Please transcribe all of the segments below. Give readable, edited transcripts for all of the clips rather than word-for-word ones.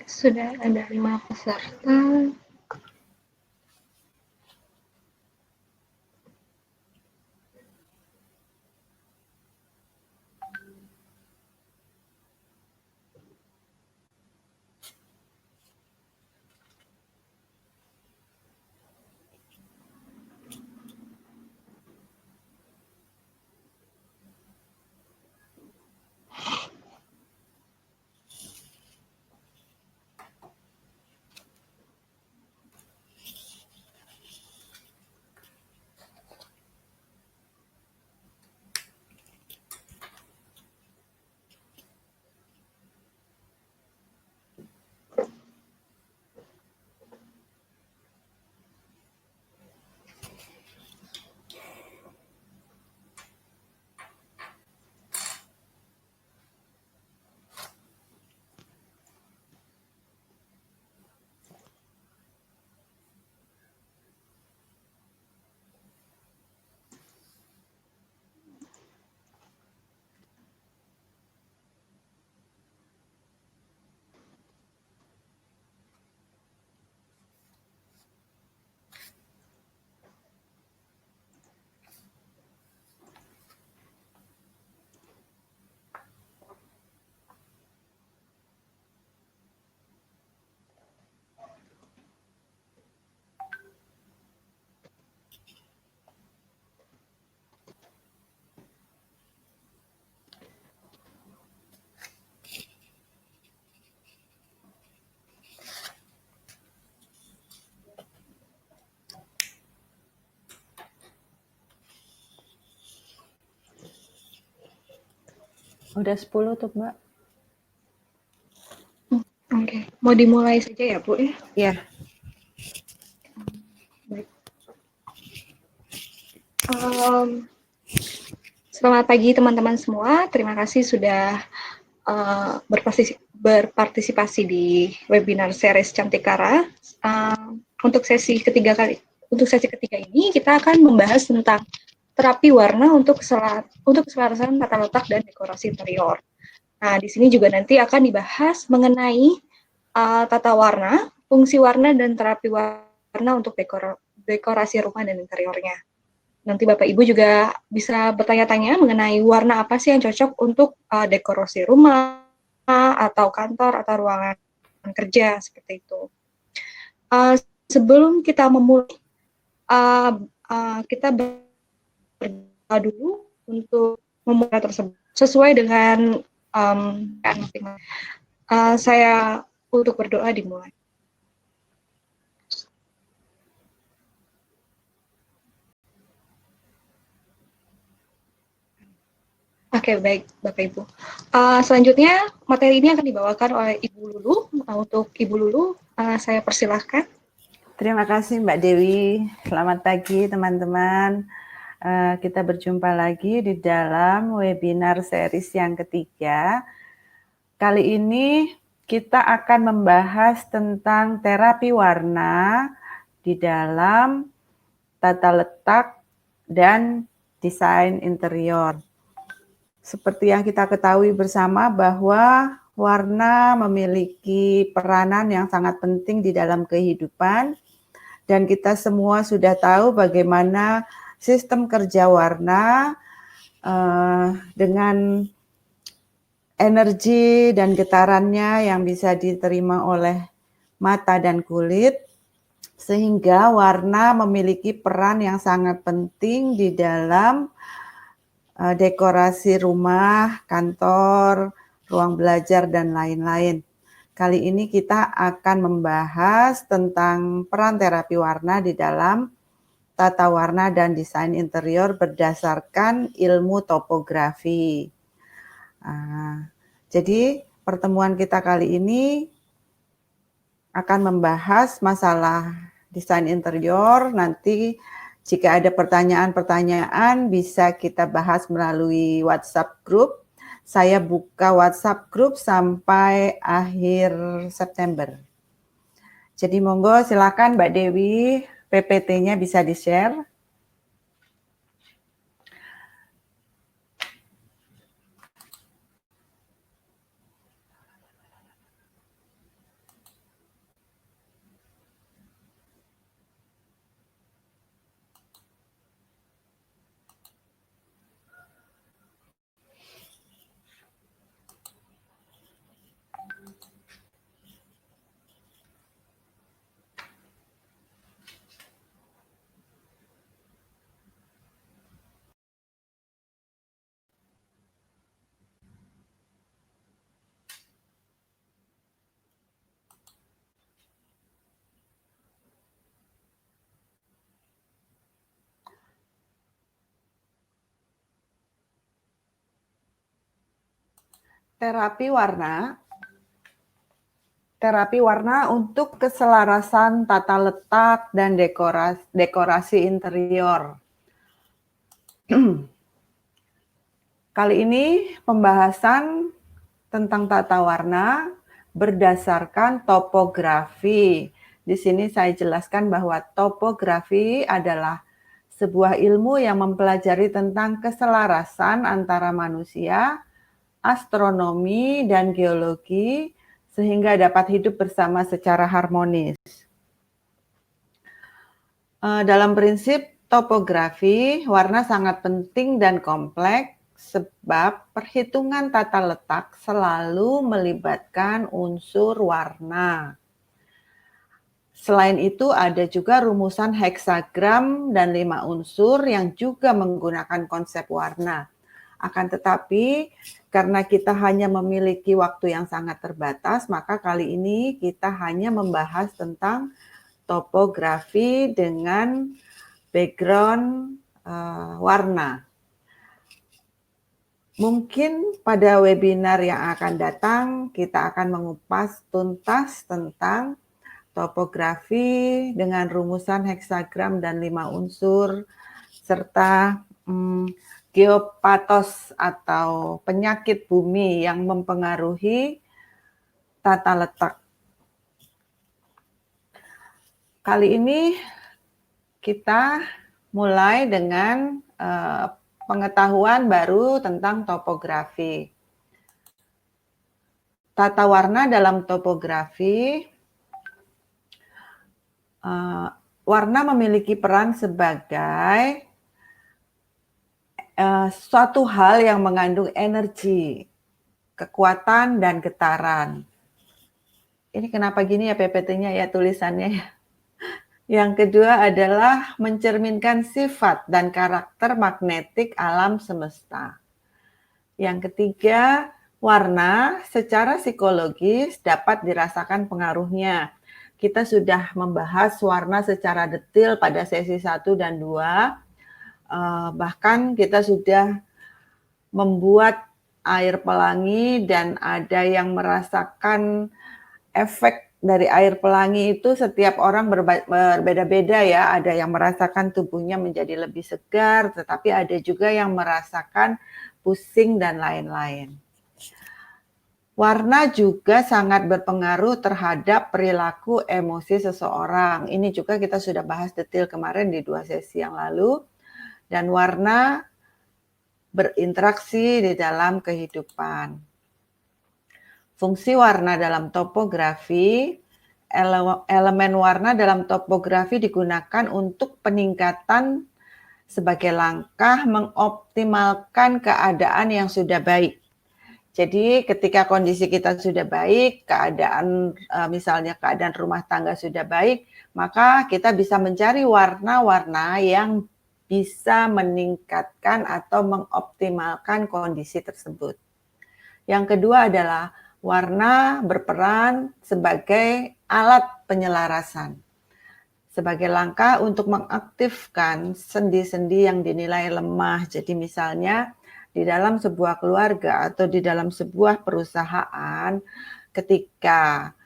sudah ada 5 peserta. Udah 10 tuh, Mbak. Oke, mau dimulai saja ya, Bu? Iya. Baik. Selamat pagi teman-teman semua. Terima kasih sudah berpartisipasi di webinar series Cantikara. Untuk sesi ketiga ini kita akan membahas tentang terapi warna untuk keselarasan tata letak dan dekorasi interior. Nah, di sini juga nanti akan dibahas mengenai tata warna, fungsi warna, dan terapi warna untuk dekorasi rumah dan interiornya. Nanti Bapak Ibu juga bisa bertanya-tanya mengenai warna apa sih yang cocok untuk dekorasi rumah, atau kantor, atau ruangan kerja, seperti itu. Sebelum kita memulai, kita berdoa dulu untuk memulai tersebut sesuai dengan saya untuk berdoa dimulai. Oke, baik Bapak Ibu. Selanjutnya materi ini akan dibawakan oleh Ibu Lulu. Untuk Ibu Lulu, saya persilahkan. Terima kasih Mbak Dewi. Selamat pagi teman-teman. Kita berjumpa lagi di dalam webinar series yang ketiga. Kali ini kita akan membahas tentang terapi warna di dalam tata letak dan desain interior. Seperti yang kita ketahui bersama bahwa warna memiliki peranan yang sangat penting di dalam kehidupan, dan kita semua sudah tahu bagaimana sistem kerja warna dengan energi dan getarannya yang bisa diterima oleh mata dan kulit, sehingga warna memiliki peran yang sangat penting di dalam dekorasi rumah, kantor, ruang belajar, dan lain-lain. Kali ini kita akan membahas tentang peran terapi warna di dalam tata warna dan desain interior berdasarkan ilmu topografi. Jadi pertemuan kita kali ini akan membahas masalah desain interior. Nanti jika ada pertanyaan-pertanyaan bisa kita bahas melalui WhatsApp group. Saya buka WhatsApp group sampai akhir September. Jadi monggo silakan Mbak Dewi, PPT-nya bisa di-share. terapi warna. Terapi warna untuk keselarasan tata letak dan dekorasi interior. Kali ini pembahasan tentang tata warna berdasarkan topografi. Di sini saya jelaskan bahwa topografi adalah sebuah ilmu yang mempelajari tentang keselarasan antara manusia, astronomi, dan geologi, sehingga dapat hidup bersama secara harmonis. Dalam prinsip topografi, warna sangat penting dan kompleks sebab perhitungan tata letak selalu melibatkan unsur warna. Selain itu ada juga rumusan heksagram dan 5 unsur yang juga menggunakan konsep warna. Akan tetapi, karena kita hanya memiliki waktu yang sangat terbatas, maka kali ini kita hanya membahas tentang topografi dengan background warna. Mungkin pada webinar yang akan datang, kita akan mengupas tuntas tentang topografi dengan rumusan heksagram dan 5 unsur, serta geopatos atau penyakit bumi yang mempengaruhi tata letak. Kali ini kita mulai dengan pengetahuan baru tentang topografi. Tata warna dalam topografi, warna memiliki peran sebagai suatu hal yang mengandung energi, kekuatan, dan getaran. Ini kenapa gini ya PPT-nya ya tulisannya ya. Yang kedua adalah mencerminkan sifat dan karakter magnetik alam semesta. Yang ketiga, warna secara psikologis dapat dirasakan pengaruhnya. Kita sudah membahas warna secara detail pada sesi 1 dan 2. Bahkan kita sudah membuat air pelangi dan ada yang merasakan efek dari air pelangi itu setiap orang berbeda-beda ya. Ada yang merasakan tubuhnya menjadi lebih segar, tetapi ada juga yang merasakan pusing dan lain-lain. Warna juga sangat berpengaruh terhadap perilaku emosi seseorang. Ini juga kita sudah bahas detail kemarin di 2 sesi yang lalu. Dan warna berinteraksi di dalam kehidupan. Fungsi warna dalam topografi, elemen warna dalam topografi digunakan untuk peningkatan sebagai langkah mengoptimalkan keadaan yang sudah baik. Jadi ketika kondisi kita sudah baik, misalnya keadaan rumah tangga sudah baik, maka kita bisa mencari warna-warna yang bisa meningkatkan atau mengoptimalkan kondisi tersebut. Yang kedua adalah warna berperan sebagai alat penyelarasan. Sebagai langkah untuk mengaktifkan sendi-sendi yang dinilai lemah. Jadi misalnya di dalam sebuah keluarga atau di dalam sebuah perusahaan, ketika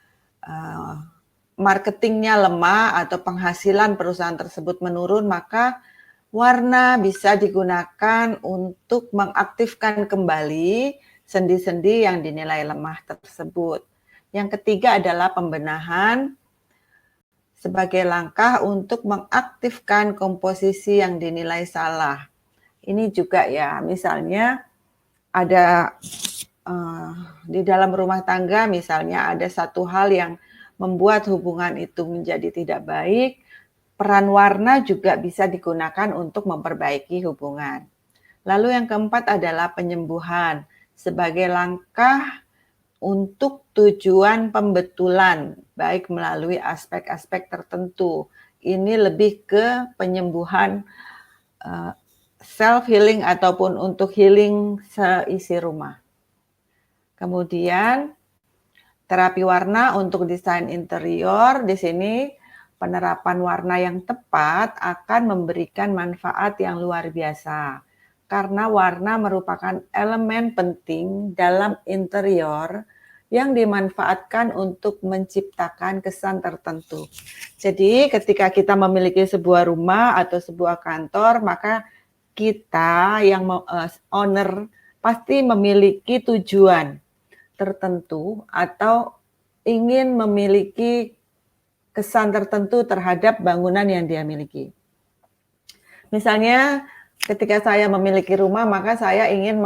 marketingnya lemah atau penghasilan perusahaan tersebut menurun, maka warna bisa digunakan untuk mengaktifkan kembali sendi-sendi yang dinilai lemah tersebut. Yang ketiga adalah pembenahan sebagai langkah untuk mengaktifkan komposisi yang dinilai salah. Ini juga ya, misalnya ada di dalam rumah tangga misalnya ada satu hal yang membuat hubungan itu menjadi tidak baik, peran warna juga bisa digunakan untuk memperbaiki hubungan. Lalu yang keempat adalah penyembuhan sebagai langkah untuk tujuan pembetulan, baik melalui aspek-aspek tertentu. Ini lebih ke penyembuhan self-healing ataupun untuk healing seisi rumah. Kemudian terapi warna untuk desain interior, di sini penerapan warna yang tepat akan memberikan manfaat yang luar biasa. karena warna merupakan elemen penting dalam interior yang dimanfaatkan untuk menciptakan kesan tertentu. Jadi ketika kita memiliki sebuah rumah atau sebuah kantor, maka kita yang owner pasti memiliki tujuan tertentu atau ingin memiliki kesan tertentu terhadap bangunan yang dia miliki. Misalnya ketika saya memiliki rumah, maka saya ingin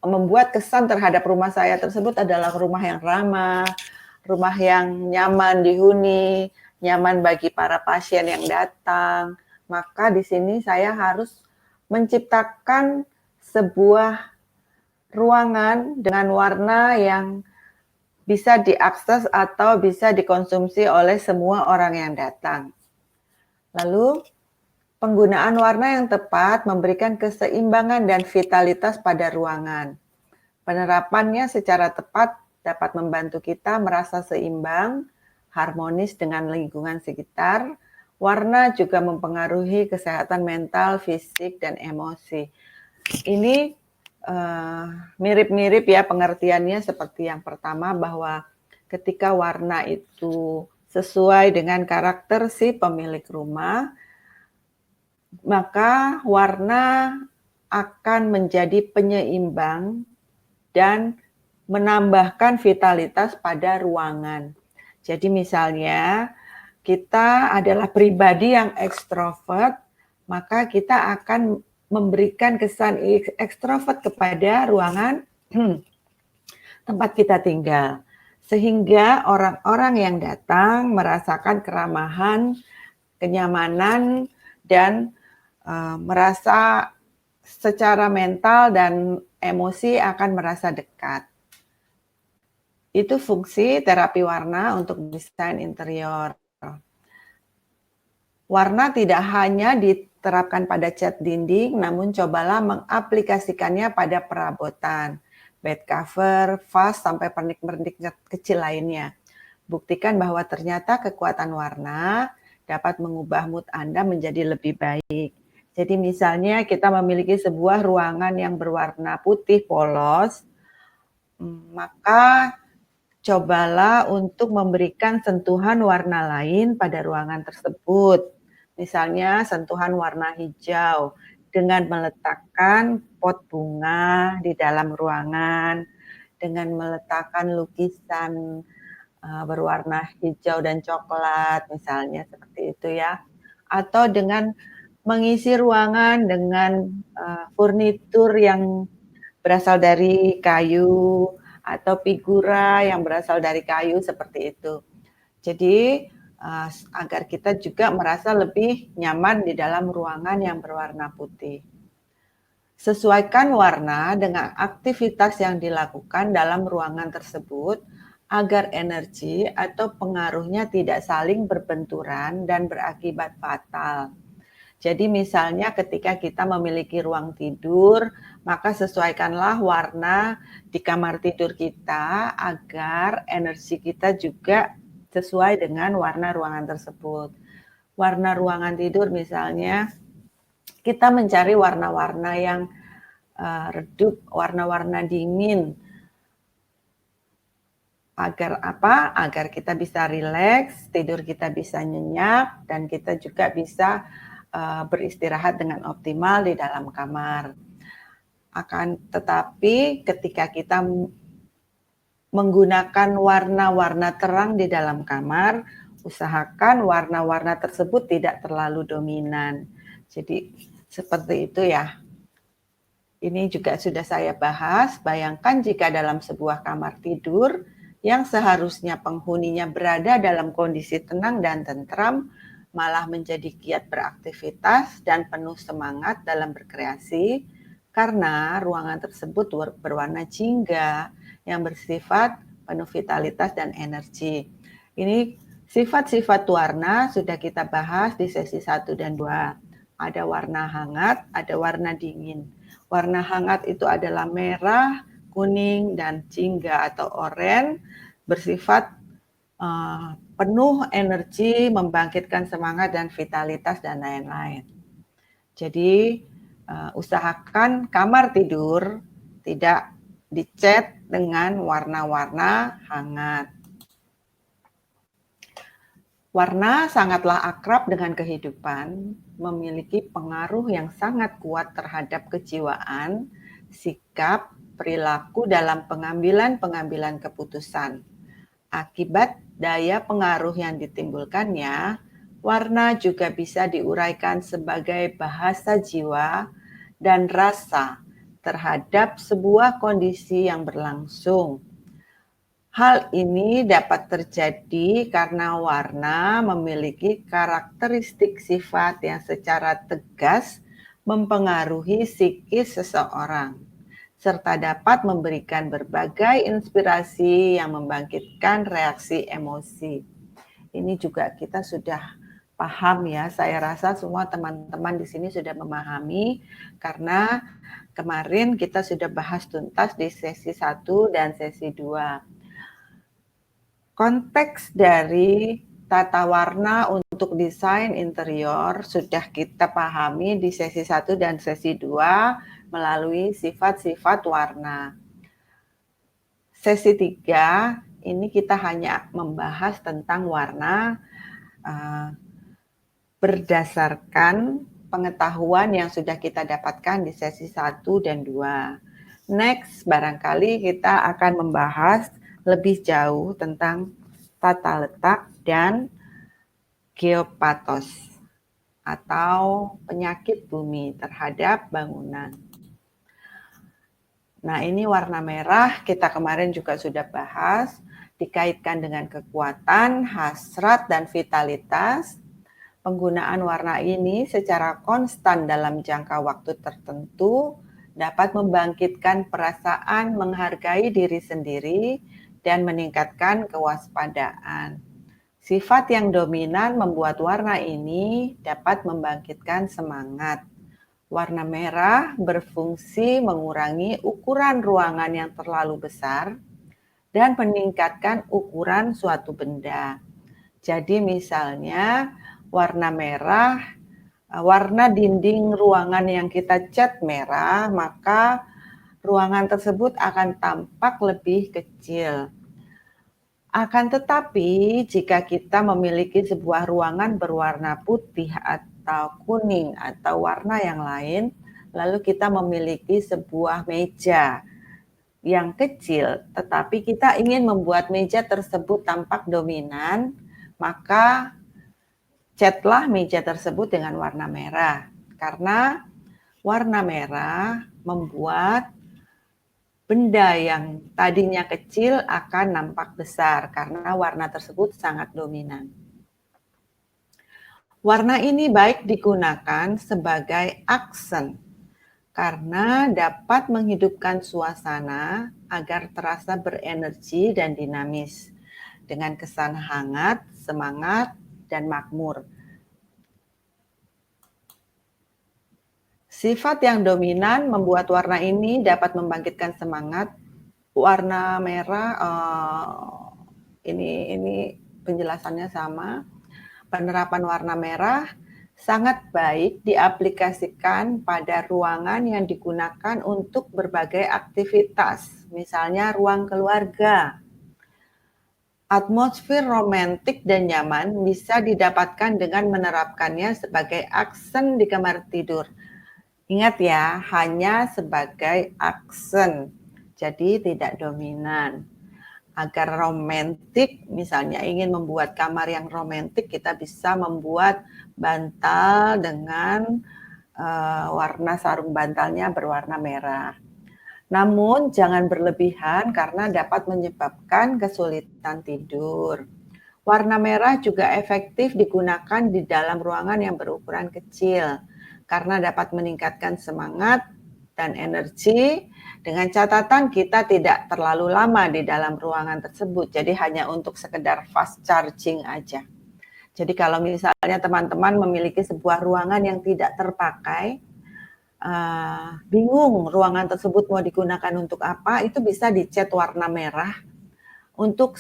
membuat kesan terhadap rumah saya tersebut adalah rumah yang ramah, rumah yang nyaman dihuni, nyaman bagi para pasien yang datang. Maka di sini saya harus menciptakan sebuah ruangan dengan warna yang bisa diakses atau bisa dikonsumsi oleh semua orang yang datang. Lalu, penggunaan warna yang tepat memberikan keseimbangan dan vitalitas pada ruangan. Penerapannya secara tepat dapat membantu kita merasa seimbang, harmonis dengan lingkungan sekitar. Warna juga mempengaruhi kesehatan mental, fisik, dan emosi. Ini mirip-mirip ya pengertiannya seperti yang pertama, bahwa ketika warna itu sesuai dengan karakter si pemilik rumah, maka warna akan menjadi penyeimbang dan menambahkan vitalitas pada ruangan. Jadi misalnya kita adalah pribadi yang ekstrovert, maka kita akan memberikan kesan ekstrovert kepada ruangan tempat kita tinggal. Sehingga orang-orang yang datang merasakan keramahan, kenyamanan, dan merasa secara mental dan emosi akan merasa dekat. Itu fungsi terapi warna untuk desain interior. Warna tidak hanya diterapkan pada cat dinding, namun cobalah mengaplikasikannya pada perabotan, bed cover, vas, sampai pernik-pernik kecil lainnya. Buktikan bahwa ternyata kekuatan warna dapat mengubah mood Anda menjadi lebih baik. Jadi misalnya kita memiliki sebuah ruangan yang berwarna putih polos, maka cobalah untuk memberikan sentuhan warna lain pada ruangan tersebut. Misalnya sentuhan warna hijau dengan meletakkan pot bunga di dalam ruangan, dengan meletakkan lukisan berwarna hijau dan coklat, misalnya seperti itu ya. Atau dengan mengisi ruangan dengan furnitur yang berasal dari kayu atau figura yang berasal dari kayu seperti itu. Jadi agar kita juga merasa lebih nyaman di dalam ruangan yang berwarna putih. Sesuaikan warna dengan aktivitas yang dilakukan dalam ruangan tersebut agar energi atau pengaruhnya tidak saling berbenturan dan berakibat fatal. Jadi misalnya ketika kita memiliki ruang tidur, maka sesuaikanlah warna di kamar tidur kita agar energi kita juga sesuai dengan warna ruangan tersebut. Warna ruangan tidur misalnya, kita mencari warna-warna yang redup, warna-warna dingin. Agar apa? Agar kita bisa rileks, tidur kita bisa nyenyak, dan kita juga bisa beristirahat dengan optimal di dalam kamar. Akan tetapi ketika kita menggunakan warna-warna terang di dalam kamar, usahakan warna-warna tersebut tidak terlalu dominan. Jadi seperti itu ya. Ini juga sudah saya bahas. Bayangkan jika dalam sebuah kamar tidur yang seharusnya penghuninya berada dalam kondisi tenang dan tentram, malah menjadi giat beraktivitas dan penuh semangat dalam berkreasi, karena ruangan tersebut berwarna jingga yang bersifat penuh vitalitas dan energi. Ini sifat-sifat warna sudah kita bahas di sesi 1 dan 2. Ada warna hangat, ada warna dingin. Warna hangat itu adalah merah, kuning, dan jingga atau oranye, bersifat penuh energi, membangkitkan semangat dan vitalitas dan lain-lain. Jadi usahakan kamar tidur tidak dicat dengan warna-warna hangat. Warna sangatlah akrab dengan kehidupan, memiliki pengaruh yang sangat kuat terhadap kejiwaan, sikap, perilaku dalam pengambilan keputusan. Akibat daya pengaruh yang ditimbulkannya, warna juga bisa diuraikan sebagai bahasa jiwa dan rasa terhadap sebuah kondisi yang berlangsung. Hal ini dapat terjadi karena warna memiliki karakteristik sifat yang secara tegas mempengaruhi psikis seseorang, serta dapat memberikan berbagai inspirasi yang membangkitkan reaksi emosi. Ini juga kita sudah paham ya, saya rasa semua teman-teman di sini sudah memahami karena kemarin kita sudah bahas tuntas di sesi 1 dan sesi 2. Konteks dari tata warna untuk desain interior sudah kita pahami di sesi 1 dan sesi 2 melalui sifat-sifat warna. Sesi 3 ini kita hanya membahas tentang warna berdasarkan pengetahuan yang sudah kita dapatkan di sesi 1 dan 2. Next, barangkali kita akan membahas lebih jauh tentang tata letak dan geopatos atau penyakit bumi terhadap bangunan. Nah, ini warna merah kita kemarin juga sudah bahas, dikaitkan dengan kekuatan, hasrat, dan vitalitas. Penggunaan warna ini secara konstan dalam jangka waktu tertentu dapat membangkitkan perasaan menghargai diri sendiri dan meningkatkan kewaspadaan. Sifat yang dominan membuat warna ini dapat membangkitkan semangat. Warna merah berfungsi mengurangi ukuran ruangan yang terlalu besar dan meningkatkan ukuran suatu benda. Jadi misalnya warna merah, warna dinding ruangan yang kita cat merah, maka ruangan tersebut akan tampak lebih kecil. Akan tetapi, jika kita memiliki sebuah ruangan berwarna putih atau kuning atau warna yang lain, lalu kita memiliki sebuah meja yang kecil, tetapi kita ingin membuat meja tersebut tampak dominan, maka catlah meja tersebut dengan warna merah. Karena warna merah membuat benda yang tadinya kecil akan nampak besar karena warna tersebut sangat dominan. Warna ini baik digunakan sebagai aksen karena dapat menghidupkan suasana agar terasa berenergi dan dinamis dengan kesan hangat, semangat, dan makmur. Sifat yang dominan membuat warna ini dapat membangkitkan semangat. Warna merah, ini penjelasannya sama. Penerapan warna merah sangat baik diaplikasikan pada ruangan yang digunakan untuk berbagai aktivitas, misalnya ruang keluarga. Atmosfer romantik dan nyaman bisa didapatkan dengan menerapkannya sebagai aksen di kamar tidur. Ingat ya, hanya sebagai aksen, jadi tidak dominan. Agar romantik, misalnya ingin membuat kamar yang romantik, kita bisa membuat bantal dengan warna sarung bantalnya berwarna merah. Namun jangan berlebihan karena dapat menyebabkan kesulitan tidur. Warna merah juga efektif digunakan di dalam ruangan yang berukuran kecil karena dapat meningkatkan semangat dan energi, dengan catatan kita tidak terlalu lama di dalam ruangan tersebut, jadi hanya untuk sekedar fast charging aja. Jadi kalau misalnya teman-teman memiliki sebuah ruangan yang tidak terpakai, bingung ruangan tersebut mau digunakan untuk apa, itu bisa dicat warna merah untuk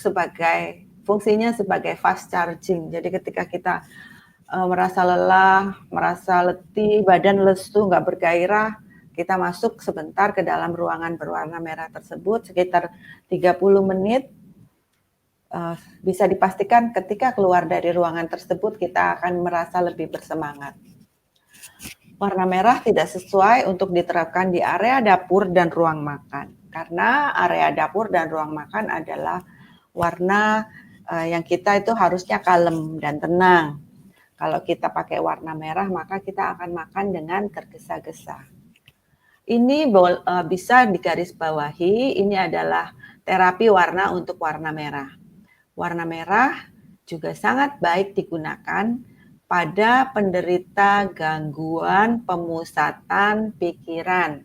fungsinya sebagai fast charging. Jadi ketika kita merasa lelah, merasa letih, badan lesu, nggak bergairah, kita masuk sebentar ke dalam ruangan berwarna merah tersebut, sekitar 30 menit, bisa dipastikan ketika keluar dari ruangan tersebut, kita akan merasa lebih bersemangat. Warna merah tidak sesuai untuk diterapkan di area dapur dan ruang makan, karena area dapur dan ruang makan adalah warna yang kita itu harusnya kalem dan tenang. Kalau kita pakai warna merah, maka kita akan makan dengan tergesa-gesa. Ini bisa digarisbawahi, ini adalah terapi warna untuk warna merah. Warna merah juga sangat baik digunakan pada penderita gangguan pemusatan pikiran,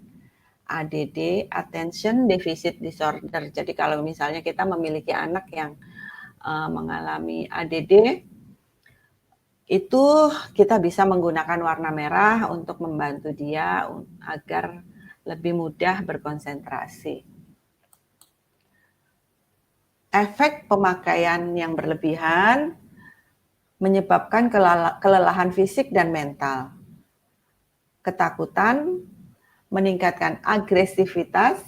ADD, Attention Deficit Disorder. Jadi kalau misalnya kita memiliki anak yang mengalami ADD, itu kita bisa menggunakan warna merah untuk membantu dia agar lebih mudah berkonsentrasi. Efek pemakaian yang berlebihan menyebabkan kelelahan fisik dan mental, ketakutan, meningkatkan agresivitas,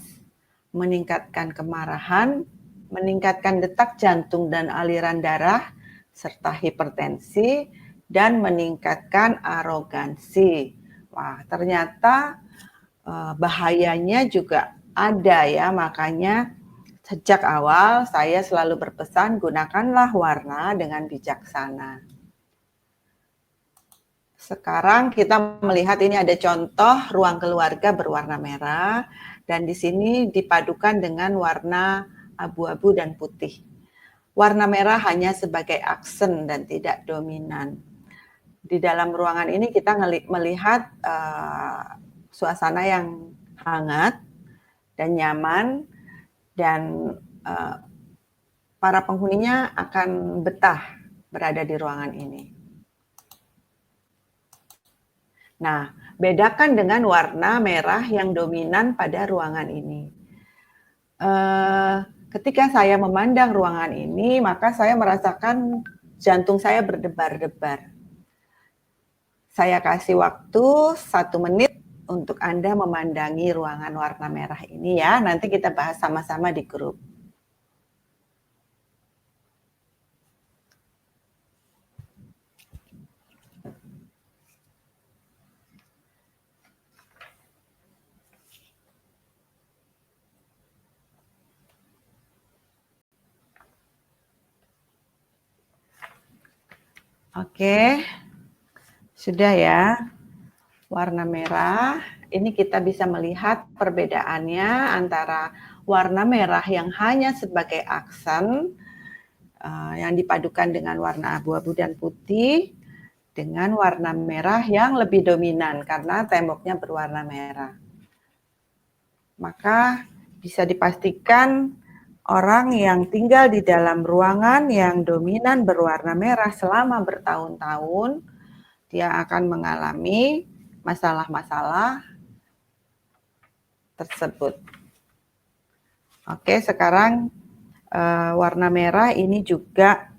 meningkatkan kemarahan, meningkatkan detak jantung dan aliran darah, serta hipertensi, dan meningkatkan arogansi. Wah, ternyata bahayanya juga ada ya, makanya sejak awal saya selalu berpesan gunakanlah warna dengan bijaksana. Sekarang kita melihat ini ada contoh ruang keluarga berwarna merah dan di sini dipadukan dengan warna abu-abu dan putih. Warna merah hanya sebagai aksen dan tidak dominan. Di dalam ruangan ini kita melihat suasana yang hangat dan nyaman dan para penghuninya akan betah berada di ruangan ini. Nah, bedakan dengan warna merah yang dominan pada ruangan ini. Ketika saya memandang ruangan ini, maka saya merasakan jantung saya berdebar-debar. Saya kasih waktu 1 menit untuk Anda memandangi ruangan warna merah ini ya. Nanti kita bahas sama-sama di grup. Oke, sudah ya. Warna merah, ini kita bisa melihat perbedaannya antara warna merah yang hanya sebagai aksen, yang dipadukan dengan warna abu-abu dan putih, dengan warna merah yang lebih dominan karena temboknya berwarna merah. Maka bisa dipastikan orang yang tinggal di dalam ruangan yang dominan berwarna merah selama bertahun-tahun, dia akan mengalami masalah-masalah tersebut. Oke, sekarang warna merah ini juga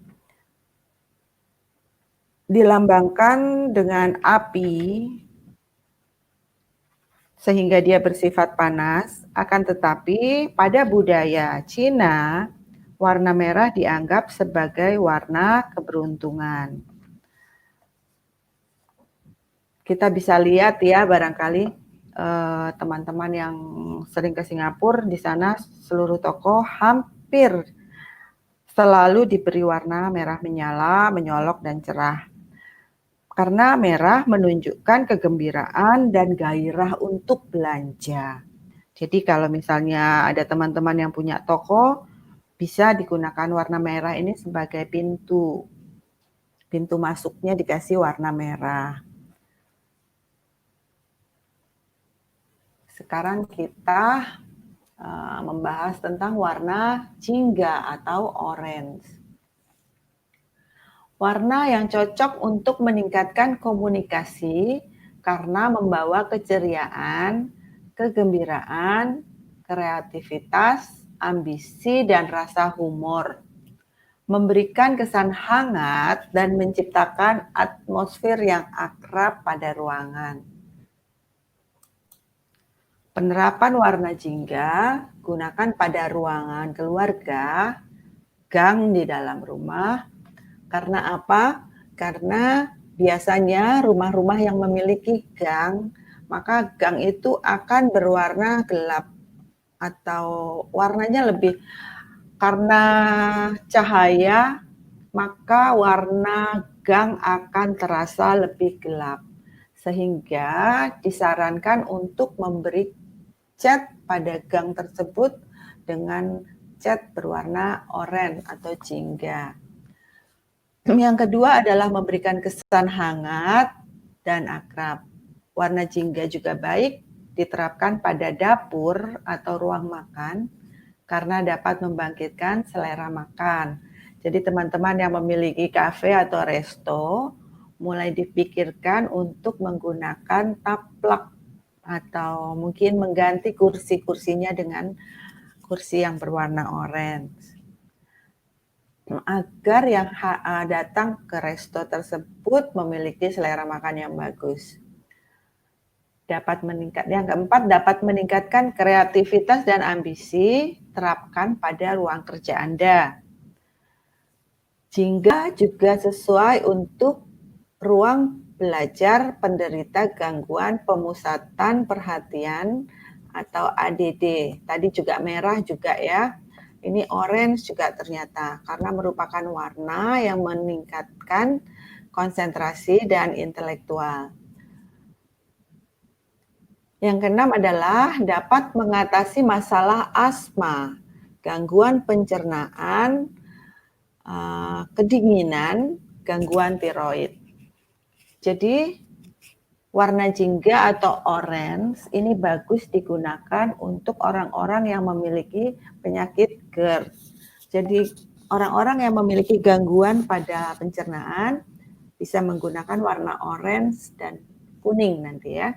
dilambangkan dengan api, sehingga dia bersifat panas, akan tetapi pada budaya Cina, warna merah dianggap sebagai warna keberuntungan. Kita bisa lihat ya, barangkali teman-teman yang sering ke Singapura, di sana seluruh toko hampir selalu diberi warna merah menyala, menyolok, dan cerah. Karena merah menunjukkan kegembiraan dan gairah untuk belanja. Jadi kalau misalnya ada teman-teman yang punya toko, bisa digunakan warna merah ini sebagai pintu. Pintu masuknya dikasih warna merah. Sekarang kita membahas tentang warna jingga atau orange. Warna yang cocok untuk meningkatkan komunikasi karena membawa keceriaan, kegembiraan, kreativitas, ambisi, dan rasa humor. memberikan kesan hangat dan menciptakan atmosfer yang akrab pada ruangan. Penerapan warna jingga gunakan pada ruangan keluarga, gang di dalam rumah. Karena apa? Karena biasanya rumah-rumah yang memiliki gang, maka gang itu akan berwarna gelap atau warnanya lebih, karena cahaya, maka warna gang akan terasa lebih gelap. Sehingga disarankan untuk memberi cat pada gang tersebut dengan cat berwarna oranye atau jingga. Yang kedua adalah memberikan kesan hangat dan akrab. Warna jingga juga baik diterapkan pada dapur atau ruang makan karena dapat membangkitkan selera makan. Jadi teman-teman yang memiliki kafe atau resto, mulai dipikirkan untuk menggunakan taplak atau mungkin mengganti kursi-kursinya dengan kursi yang berwarna orange. Agar yang datang ke resto tersebut memiliki selera makan yang bagus. Yang keempat, dapat meningkatkan kreativitas dan ambisi, terapkan pada ruang kerja Anda. Jingga juga sesuai untuk ruang belajar penderita gangguan pemusatan perhatian atau ADD. Tadi juga merah juga ya. Ini orange juga ternyata karena merupakan warna yang meningkatkan konsentrasi dan intelektual. Yang keenam adalah dapat mengatasi masalah asma, gangguan pencernaan, kedinginan, gangguan tiroid. Jadi warna jingga atau orange ini bagus digunakan untuk orang-orang yang memiliki penyakit GERD. Jadi orang-orang yang memiliki gangguan pada pencernaan bisa menggunakan warna orange dan kuning nanti ya.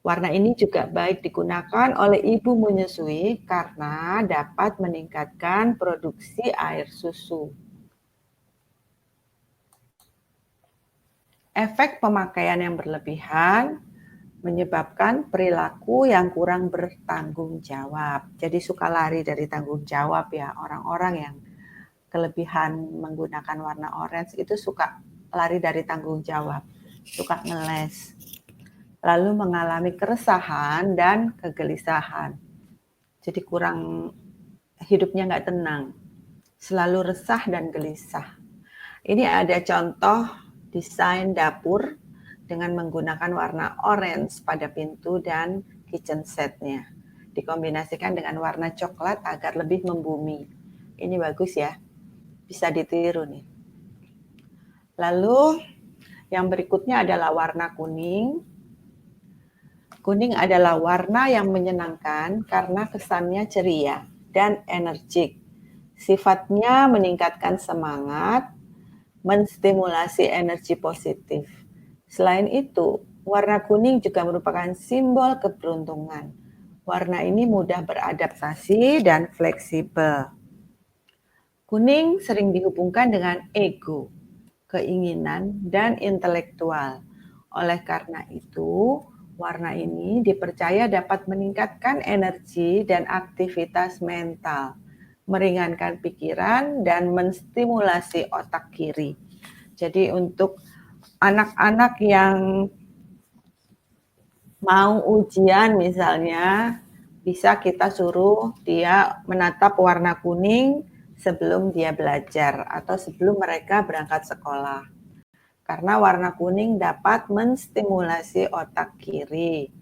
Warna ini juga baik digunakan oleh ibu menyusui karena dapat meningkatkan produksi air susu. Efek pemakaian yang berlebihan menyebabkan perilaku yang kurang bertanggung jawab. Jadi suka lari dari tanggung jawab ya, orang-orang yang kelebihan menggunakan warna orange itu suka lari dari tanggung jawab, suka ngeles. Lalu mengalami keresahan dan kegelisahan. Jadi kurang, hidupnya nggak tenang, selalu resah dan gelisah. Ini ada contoh desain dapur dengan menggunakan warna orange pada pintu dan kitchen setnya. Dikombinasikan dengan warna coklat agar lebih membumi. Ini bagus ya, bisa ditiru nih. Lalu yang berikutnya adalah warna kuning. Kuning adalah warna yang menyenangkan karena kesannya ceria dan energik. Sifatnya meningkatkan semangat, menstimulasi energi positif. Selain itu, warna kuning juga merupakan simbol keberuntungan. Warna ini mudah beradaptasi dan fleksibel. Kuning sering dihubungkan dengan ego, keinginan, dan intelektual. Oleh karena itu, warna ini dipercaya dapat meningkatkan energi dan aktivitas mental, meringankan pikiran, dan menstimulasi otak kiri. Jadi untuk anak-anak yang mau ujian misalnya, bisa kita suruh dia menatap warna kuning sebelum dia belajar atau sebelum mereka berangkat sekolah. Karena warna kuning dapat menstimulasi otak kiri.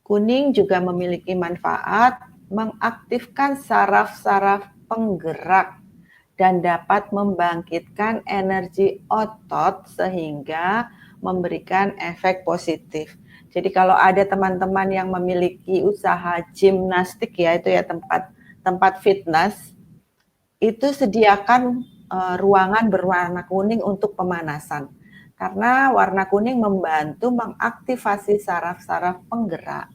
Kuning juga memiliki manfaat mengaktifkan saraf-saraf penggerak dan dapat membangkitkan energi otot sehingga memberikan efek positif. Jadi kalau ada teman-teman yang memiliki usaha gimnastik ya, itu ya tempat fitness, itu sediakan ruangan berwarna kuning untuk pemanasan. Karena warna kuning membantu mengaktifasi saraf-saraf penggerak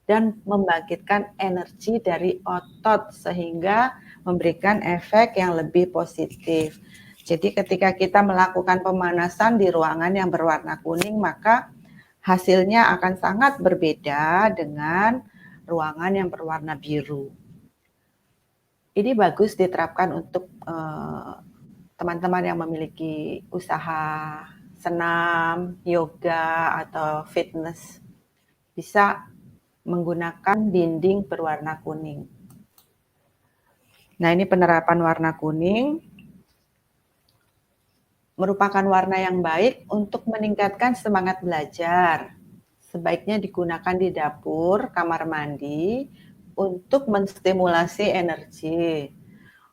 dan membangkitkan energi dari otot sehingga memberikan efek yang lebih positif. Jadi ketika kita melakukan pemanasan di ruangan yang berwarna kuning, maka hasilnya akan sangat berbeda dengan ruangan yang berwarna biru. Ini bagus diterapkan untuk teman-teman yang memiliki usaha senam, yoga, atau fitness. Bisa menggunakan dinding berwarna kuning. Nah, ini penerapan warna kuning merupakan warna yang baik untuk meningkatkan semangat belajar. Sebaiknya digunakan di dapur, kamar mandi, untuk menstimulasi energi.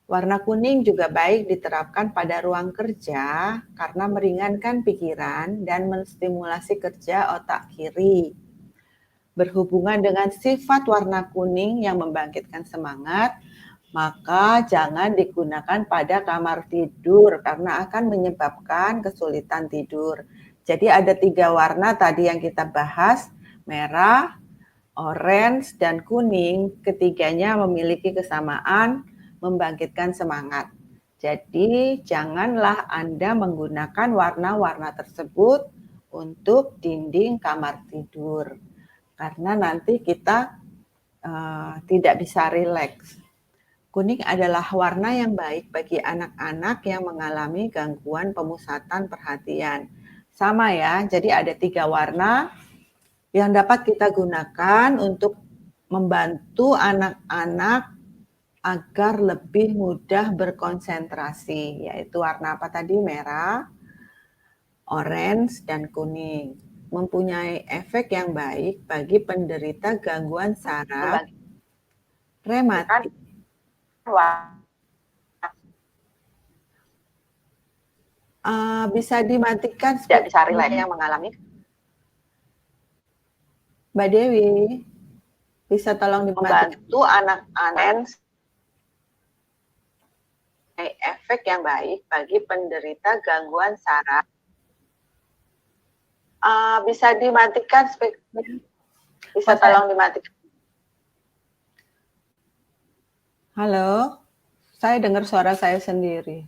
Warna kuning juga baik diterapkan pada ruang kerja karena meringankan pikiran dan menstimulasi kerja otak kiri. Berhubungan dengan sifat warna kuning yang membangkitkan semangat, maka jangan digunakan pada kamar tidur karena akan menyebabkan kesulitan tidur. Jadi ada 3 warna tadi yang kita bahas, merah, orange, dan kuning. Ketiganya memiliki kesamaan membangkitkan semangat. Jadi janganlah Anda menggunakan warna-warna tersebut untuk dinding kamar tidur. Karena nanti kita tidak bisa rileks. Kuning adalah warna yang baik bagi anak-anak yang mengalami gangguan pemusatan perhatian. Sama ya, jadi ada 3 warna yang dapat kita gunakan untuk membantu anak-anak agar lebih mudah berkonsentrasi, yaitu warna apa tadi? Merah, orange, dan kuning. Mempunyai efek yang baik bagi penderita gangguan saraf, rematik, bisa dimatikan tidak bisa rileks yang mengalami. Mbak Dewi, bisa tolong dimatikan? Membantu anak-anak efek yang baik bagi penderita gangguan saraf. Bisa dimatikan speakernya? Bisa tolong dimatikan? Halo, saya dengar suara saya sendiri.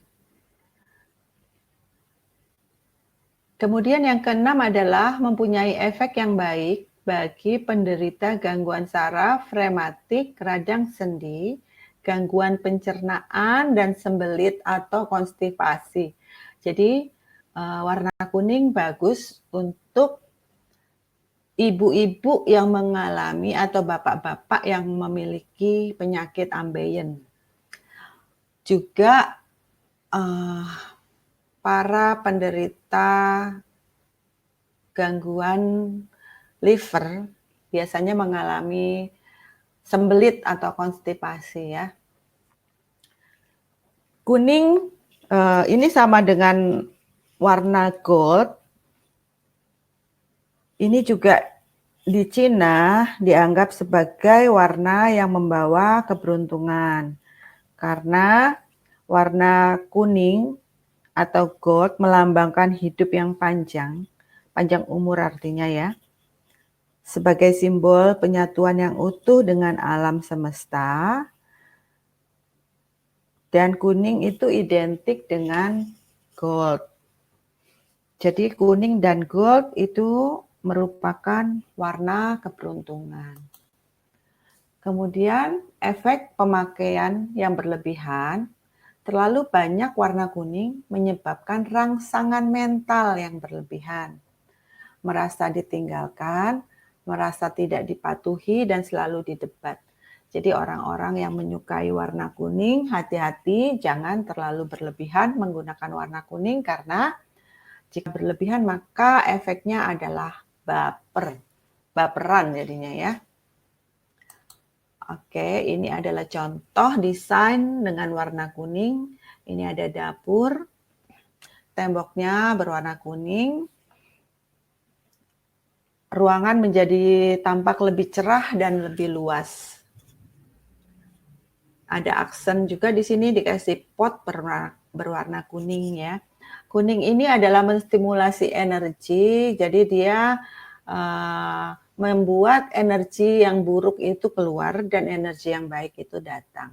Kemudian yang keenam adalah mempunyai efek yang baik bagi penderita gangguan saraf, rematik, radang sendi, gangguan pencernaan, dan sembelit atau konstipasi. Jadi warna kuning bagus untuk ibu-ibu yang mengalami atau bapak-bapak yang memiliki penyakit ambeien. Juga para penderita gangguan liver biasanya mengalami sembelit atau konstipasi ya. Kuning ini sama dengan warna gold. Ini juga di Cina dianggap sebagai warna yang membawa keberuntungan. Karena warna kuning atau gold melambangkan hidup yang panjang umur artinya ya. Sebagai simbol penyatuan yang utuh dengan alam semesta. Dan kuning itu identik dengan gold. Jadi kuning dan gold itu merupakan warna keberuntungan. Kemudian efek pemakaian yang berlebihan, terlalu banyak warna kuning menyebabkan rangsangan mental yang berlebihan. Merasa ditinggalkan, merasa tidak dipatuhi, dan selalu didebat. Jadi orang-orang yang menyukai warna kuning, hati-hati jangan terlalu berlebihan menggunakan warna kuning karena jika berlebihan maka efeknya adalah baperan jadinya ya. Oke, ini adalah contoh desain dengan warna kuning. Ini ada dapur, temboknya berwarna kuning. Ruangan menjadi tampak lebih cerah dan lebih luas. Ada aksen juga di sini dikasih pot berwarna kuning ya. Kuning ini adalah menstimulasi energi, jadi dia membuat energi yang buruk itu keluar dan energi yang baik itu datang.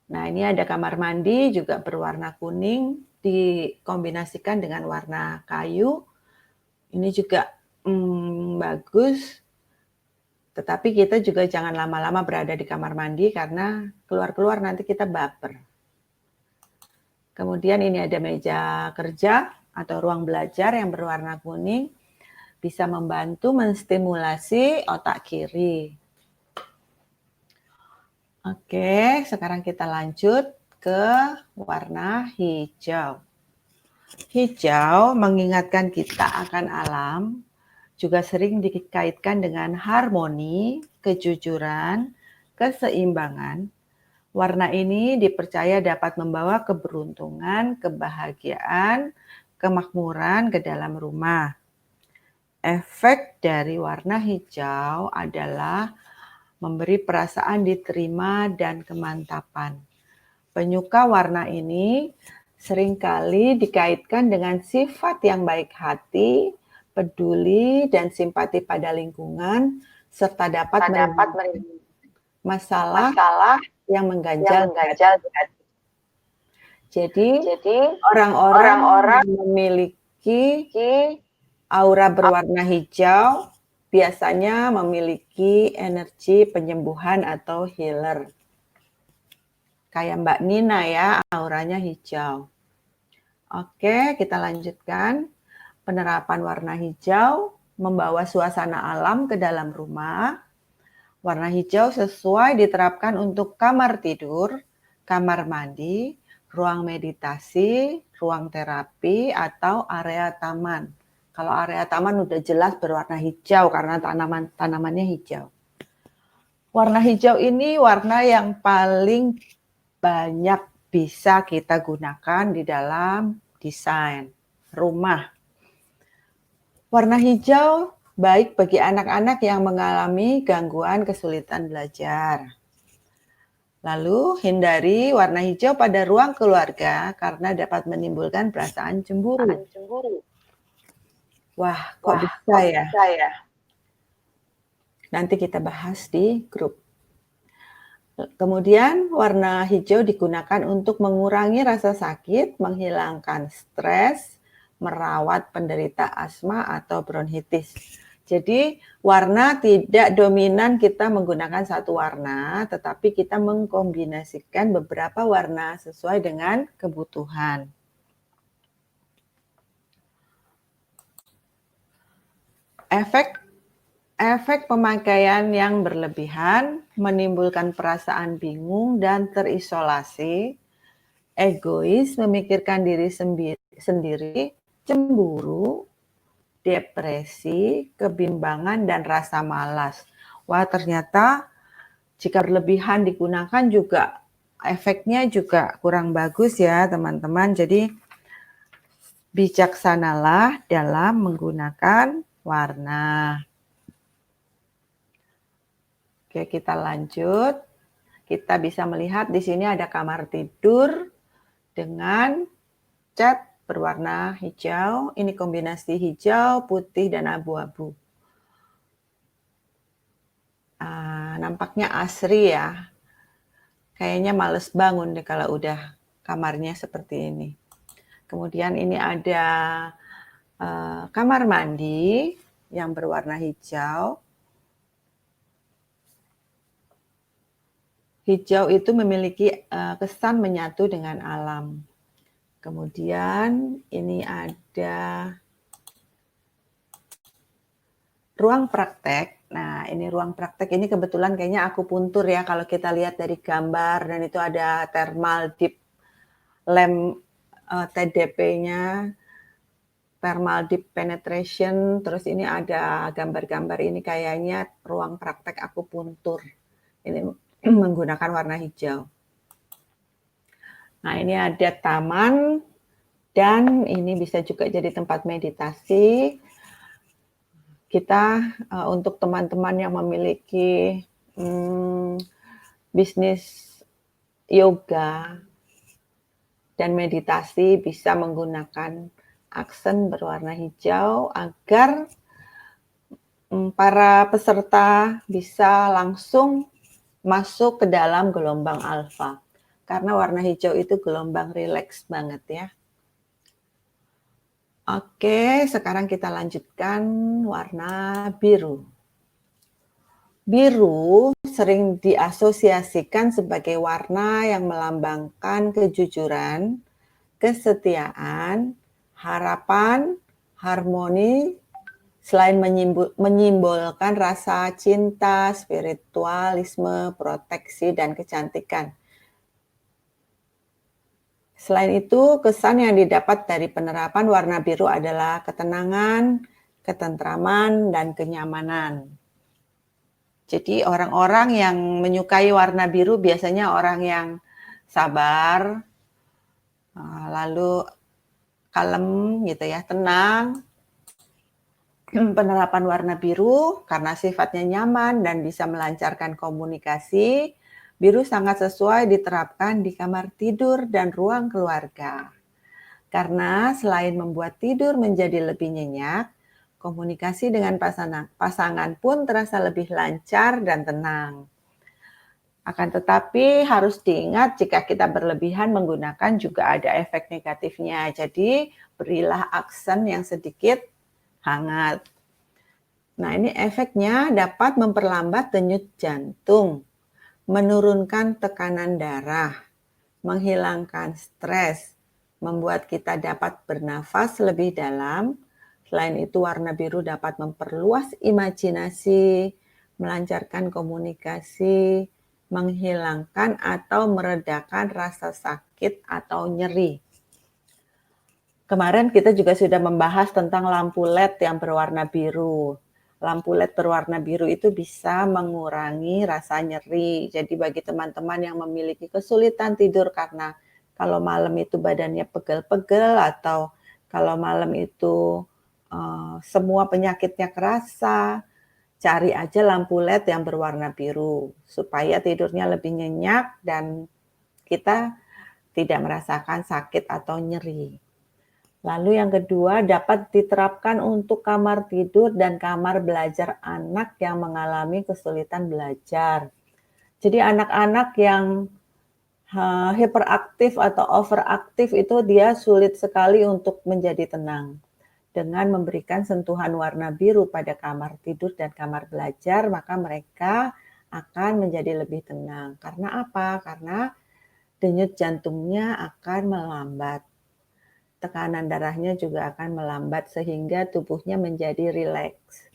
Nah, ini ada kamar mandi juga berwarna kuning dikombinasikan dengan warna kayu. Ini juga bagus. Tetapi kita juga jangan lama-lama berada di kamar mandi karena keluar-keluar nanti kita baper. Kemudian ini ada meja kerja atau ruang belajar yang berwarna kuning. Bisa membantu menstimulasi otak kiri. Oke, sekarang kita lanjut ke warna hijau. Hijau mengingatkan kita akan alam, juga sering dikaitkan dengan harmoni, kejujuran, keseimbangan. Warna ini dipercaya dapat membawa keberuntungan, kebahagiaan, kemakmuran ke dalam rumah. Efek dari warna hijau adalah memberi perasaan diterima dan kemantapan. Penyuka warna ini seringkali dikaitkan dengan sifat yang baik hati, peduli, dan simpati pada lingkungan, serta dapat masalah yang mengganjal hati. Jadi orang-orang yang memiliki aura berwarna hijau biasanya memiliki energi penyembuhan atau healer. Kayak Mbak Nina ya, auranya hijau. Oke, kita lanjutkan. Penerapan warna hijau membawa suasana alam ke dalam rumah. Warna hijau sesuai diterapkan untuk kamar tidur, kamar mandi, ruang meditasi, ruang terapi, atau area taman. Kalau area taman udah jelas berwarna hijau karena tanamannya hijau. Warna hijau ini warna yang paling banyak bisa kita gunakan di dalam desain rumah. Warna hijau baik bagi anak-anak yang mengalami gangguan kesulitan belajar. Lalu hindari warna hijau pada ruang keluarga karena dapat menimbulkan perasaan cemburu. Wah, kok bisa ya? Nanti kita bahas di grup. Kemudian warna hijau digunakan untuk mengurangi rasa sakit, menghilangkan stres, merawat penderita asma atau bronkitis. Jadi warna tidak dominan kita menggunakan satu warna, tetapi kita mengkombinasikan beberapa warna sesuai dengan kebutuhan. Efek pemakaian yang berlebihan menimbulkan perasaan bingung dan terisolasi, egois, memikirkan diri sendiri, cemburu, depresi, kebimbangan, dan rasa malas. Wah, ternyata jika berlebihan digunakan juga efeknya juga kurang bagus ya teman-teman. Jadi bijaksanalah dalam menggunakan warna. Oke, kita lanjut. Kita bisa melihat di sini ada kamar tidur dengan cat berwarna hijau. Ini kombinasi hijau, putih, dan abu-abu. Nampaknya asri ya. Kayaknya males bangun deh kalau udah kamarnya seperti ini. Kemudian ini ada kamar mandi yang berwarna hijau. Hijau itu memiliki kesan menyatu dengan alam. Kemudian ini ada ruang praktek. Nah, ini ruang praktek ini kebetulan kayaknya akupuntur ya kalau kita lihat dari gambar, dan itu ada thermal deep lamp TDP-nya, thermal deep penetration, terus ini ada gambar-gambar ini kayaknya ruang praktek akupuntur. Ini menggunakan warna hijau. Nah, ini ada taman, dan ini bisa juga jadi tempat meditasi. Kita untuk teman-teman yang memiliki bisnis yoga dan meditasi bisa menggunakan aksen berwarna hijau agar para peserta bisa langsung masuk ke dalam gelombang alfa. karena warna hijau itu gelombang rileks banget ya. Oke, sekarang kita lanjutkan warna biru. Biru sering diasosiasikan sebagai warna yang melambangkan kejujuran, kesetiaan, harapan, harmoni, selain menyimbolkan rasa cinta, spiritualisme, proteksi, dan kecantikan. Selain itu, kesan yang didapat dari penerapan warna biru adalah ketenangan, ketentraman, dan kenyamanan. Jadi orang-orang yang menyukai warna biru biasanya orang yang sabar, lalu kalem gitu ya, tenang. Penerapan warna biru karena sifatnya nyaman dan bisa melancarkan komunikasi, biru sangat sesuai diterapkan di kamar tidur dan ruang keluarga. Karena selain membuat tidur menjadi lebih nyenyak, komunikasi dengan pasangan pun terasa lebih lancar dan tenang. Akan tetapi harus diingat jika kita berlebihan menggunakan juga ada efek negatifnya. Jadi berilah aksen yang sedikit hangat. Nah, ini efeknya dapat memperlambat denyut jantung, menurunkan tekanan darah, menghilangkan stres, membuat kita dapat bernafas lebih dalam. Selain itu, warna biru dapat memperluas imajinasi, melancarkan komunikasi, menghilangkan atau meredakan rasa sakit atau nyeri. Kemarin kita juga sudah membahas tentang lampu LED yang berwarna biru. Lampu LED berwarna biru itu bisa mengurangi rasa nyeri. Jadi bagi teman-teman yang memiliki kesulitan tidur karena kalau malam itu badannya pegel-pegel atau kalau malam itu semua penyakitnya kerasa, cari aja lampu LED yang berwarna biru supaya tidurnya lebih nyenyak dan kita tidak merasakan sakit atau nyeri. Lalu yang kedua, dapat diterapkan untuk kamar tidur dan kamar belajar anak yang mengalami kesulitan belajar. Jadi anak-anak yang hiperaktif atau overaktif itu dia sulit sekali untuk menjadi tenang. Dengan memberikan sentuhan warna biru pada kamar tidur dan kamar belajar, maka mereka akan menjadi lebih tenang. Karena apa? Karena denyut jantungnya akan melambat. Tekanan darahnya juga akan melambat sehingga tubuhnya menjadi rileks.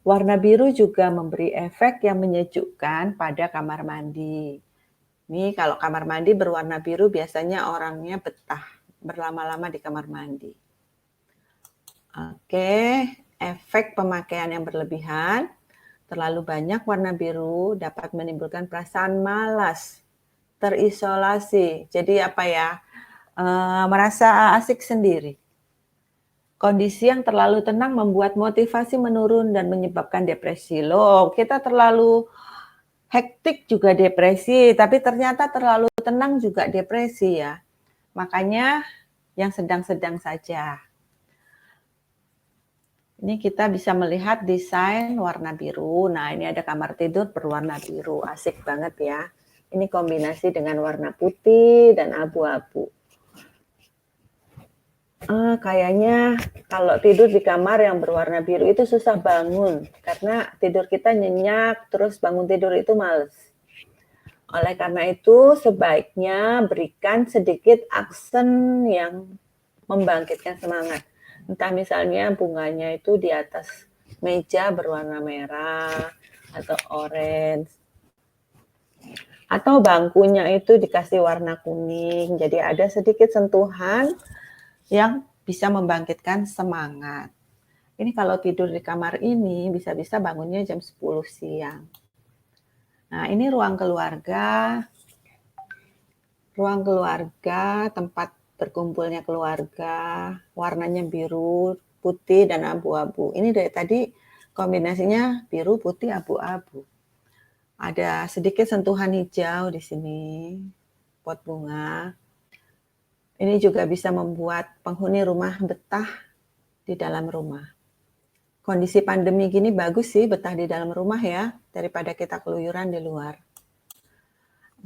Warna biru juga memberi efek yang menyejukkan pada kamar mandi. Ini kalau kamar mandi berwarna biru biasanya orangnya betah berlama-lama di kamar mandi. Oke, efek pemakaian yang berlebihan. Terlalu banyak warna biru dapat menimbulkan perasaan malas, terisolasi. Jadi apa ya? Merasa asik sendiri. Kondisi yang terlalu tenang membuat motivasi menurun dan menyebabkan depresi. Loh, kita terlalu hektik juga depresi, tapi ternyata terlalu tenang juga depresi ya. Makanya yang sedang-sedang saja. Ini kita bisa melihat desain warna biru. Nah, ini ada kamar tidur berwarna biru. Asik banget ya. Ini kombinasi dengan warna putih dan abu-abu. Kayaknya kalau tidur di kamar yang berwarna biru itu susah bangun. Karena tidur kita nyenyak, terus bangun tidur itu males. Oleh karena itu, sebaiknya berikan sedikit aksen yang membangkitkan semangat. Entah misalnya bunganya itu di atas meja berwarna merah atau orange. Atau bangkunya itu dikasih warna kuning. Jadi ada sedikit sentuhan yang bisa membangkitkan semangat. Ini kalau tidur di kamar ini bisa-bisa bangunnya jam 10 siang. Nah, ini ruang keluarga. Ruang keluarga, tempat berkumpulnya keluarga, warnanya biru, putih, dan abu-abu. Ini dari tadi kombinasinya biru, putih, abu-abu. Ada sedikit sentuhan hijau di sini, pot bunga. Ini juga bisa membuat penghuni rumah betah di dalam rumah. Kondisi pandemi gini bagus sih betah di dalam rumah ya, daripada kita keluyuran di luar.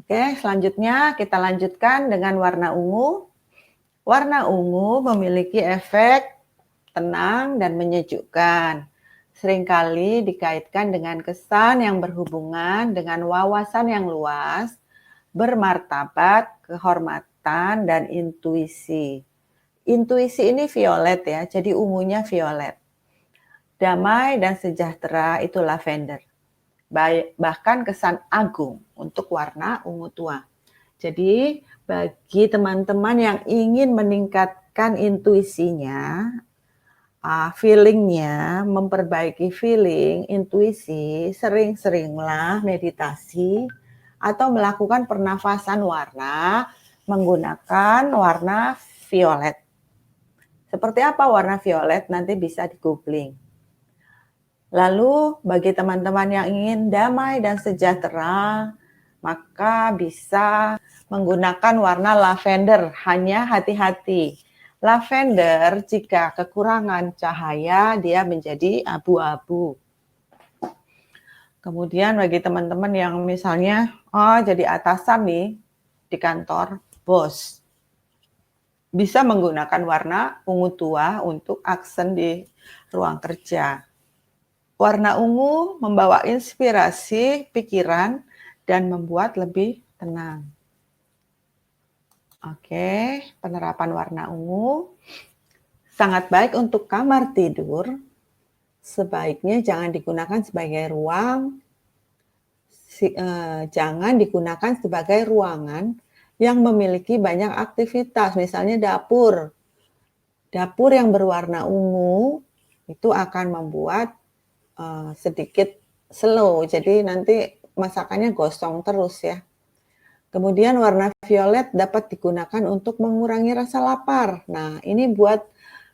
Oke, selanjutnya kita lanjutkan dengan warna ungu. Warna ungu memiliki efek tenang dan menyejukkan. Seringkali dikaitkan dengan kesan yang berhubungan dengan wawasan yang luas, bermartabat, kehormatan, dan intuisi. Intuisi ini violet ya, jadi ungunya violet. Damai dan sejahtera itu lavender. Bahkan kesan agung untuk warna ungu tua. Jadi bagi teman-teman yang ingin meningkatkan intuisinya, feelingnya, memperbaiki feeling, intuisi, sering-seringlah meditasi atau melakukan pernafasan warna menggunakan warna violet. Seperti apa warna violet? Nanti bisa di-googling. Lalu bagi teman-teman yang ingin damai dan sejahtera, maka bisa menggunakan warna lavender. Hanya hati-hati. Lavender jika kekurangan cahaya dia menjadi abu-abu. Kemudian bagi teman-teman yang misalnya jadi atasan nih di kantor, bos, bisa menggunakan warna ungu tua untuk aksen di ruang kerja. Warna ungu membawa inspirasi pikiran dan membuat lebih tenang. Oke, penerapan warna ungu sangat baik untuk kamar tidur. Sebaiknya jangan digunakan sebagai ruang, jangan digunakan sebagai ruangan yang memiliki banyak aktivitas, misalnya dapur. Dapur yang berwarna ungu itu akan membuat sedikit slow, jadi nanti masakannya gosong terus ya. Kemudian warna violet dapat digunakan untuk mengurangi rasa lapar. Nah, ini buat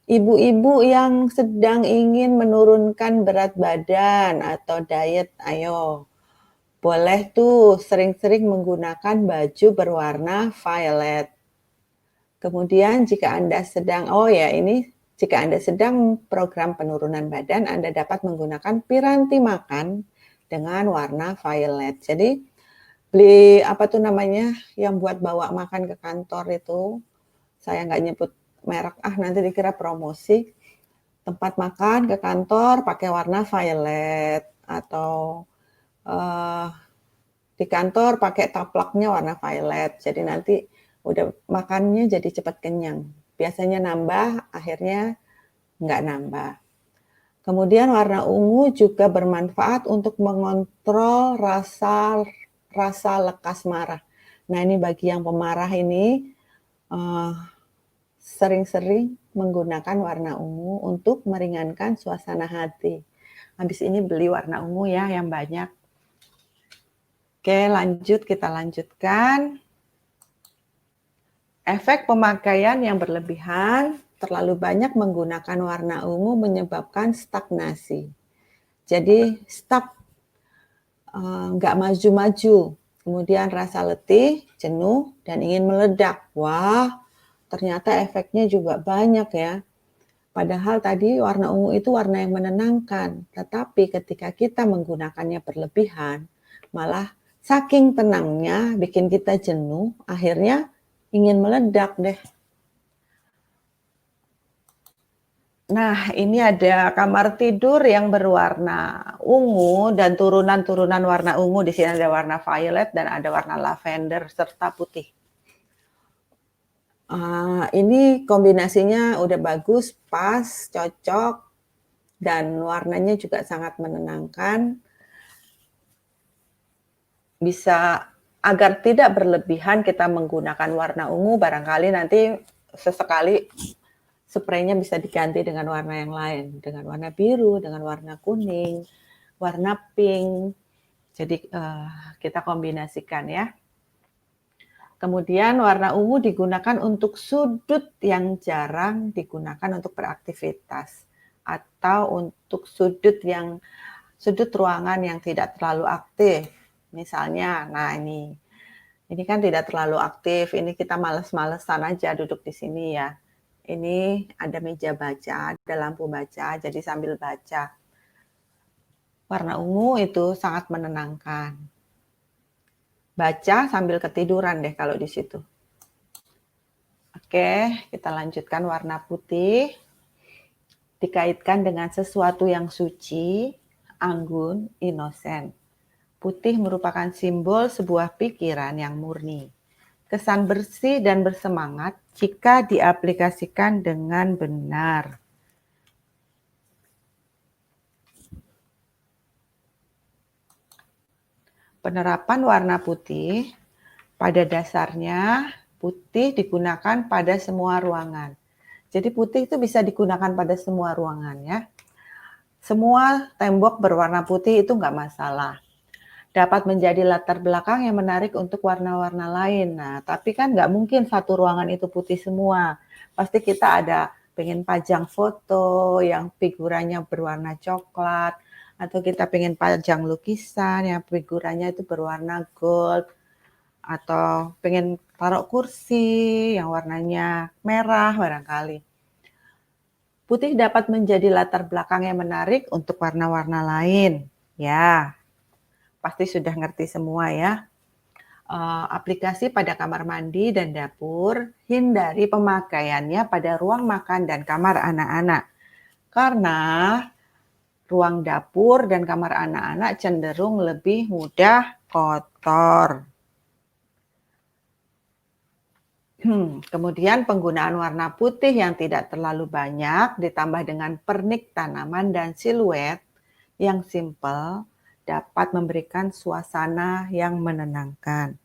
ibu-ibu yang sedang ingin menurunkan berat badan atau diet, ayo. Boleh tuh sering-sering menggunakan baju berwarna violet. Kemudian jika Anda sedang, jika Anda sedang program penurunan badan, Anda dapat menggunakan piranti makan dengan warna violet. Jadi beli yang buat bawa makan ke kantor itu, saya nggak nyebut merek, nanti dikira promosi. Tempat makan ke kantor pakai warna violet, atau di kantor pakai taplaknya warna violet. Jadi nanti udah makannya jadi cepat kenyang. Biasanya nambah, akhirnya nggak nambah. Kemudian warna ungu juga bermanfaat untuk mengontrol rasa lekas marah. Nah, ini bagi yang pemarah ini sering-sering menggunakan warna ungu untuk meringankan suasana hati. Habis ini beli warna ungu ya yang banyak. Oke, kita lanjutkan. Efek pemakaian yang berlebihan, terlalu banyak menggunakan warna ungu menyebabkan stagnasi. Jadi stuck, nggak maju-maju. Kemudian rasa letih, jenuh, dan ingin meledak. Wah, ternyata efeknya juga banyak ya. Padahal tadi warna ungu itu warna yang menenangkan. Tetapi ketika kita menggunakannya berlebihan, malah saking tenangnya bikin kita jenuh, akhirnya ingin meledak deh. Nah, ini ada kamar tidur yang berwarna ungu dan turunan-turunan warna ungu. Di sini ada warna violet dan ada warna lavender serta putih. Ini kombinasinya udah bagus, pas, cocok, dan warnanya juga sangat menenangkan. Bisa agar tidak berlebihan kita menggunakan warna ungu, barangkali nanti sesekali spraynya bisa diganti dengan warna yang lain, dengan warna biru, dengan warna kuning, warna pink. Jadi kita kombinasikan ya. Kemudian warna ungu digunakan untuk sudut yang jarang digunakan untuk beraktivitas, atau untuk sudut ruangan yang tidak terlalu aktif. Misalnya, nah ini kan tidak terlalu aktif, ini kita males-malesan aja duduk di sini ya. Ini ada meja baca, ada lampu baca, jadi sambil baca. Warna ungu itu sangat menenangkan. baca sambil ketiduran deh kalau di situ. Oke, kita lanjutkan. Warna putih dikaitkan dengan sesuatu yang suci, anggun, inosen. Putih merupakan simbol sebuah pikiran yang murni. Kesan bersih dan bersemangat jika diaplikasikan dengan benar. Penerapan warna putih, pada dasarnya putih digunakan pada semua ruangan. Jadi putih itu bisa digunakan pada semua ruangan ya. Semua tembok berwarna putih itu nggak masalah. Dapat menjadi latar belakang yang menarik untuk warna-warna lain. Nah, tapi kan nggak mungkin satu ruangan itu putih semua. Pasti kita ada pengen pajang foto yang figurannya berwarna coklat, atau kita pengen pajang lukisan yang figurannya itu berwarna gold, atau pengen taruh kursi yang warnanya merah barangkali. Putih dapat menjadi latar belakang yang menarik untuk warna-warna lain. Ya, pasti sudah ngerti semua ya. Aplikasi pada kamar mandi dan dapur, hindari pemakaiannya pada ruang makan dan kamar anak-anak. Karena ruang dapur dan kamar anak-anak cenderung lebih mudah kotor. Kemudian penggunaan warna putih yang tidak terlalu banyak ditambah dengan pernik tanaman dan siluet yang simpel dapat memberikan suasana yang menenangkan.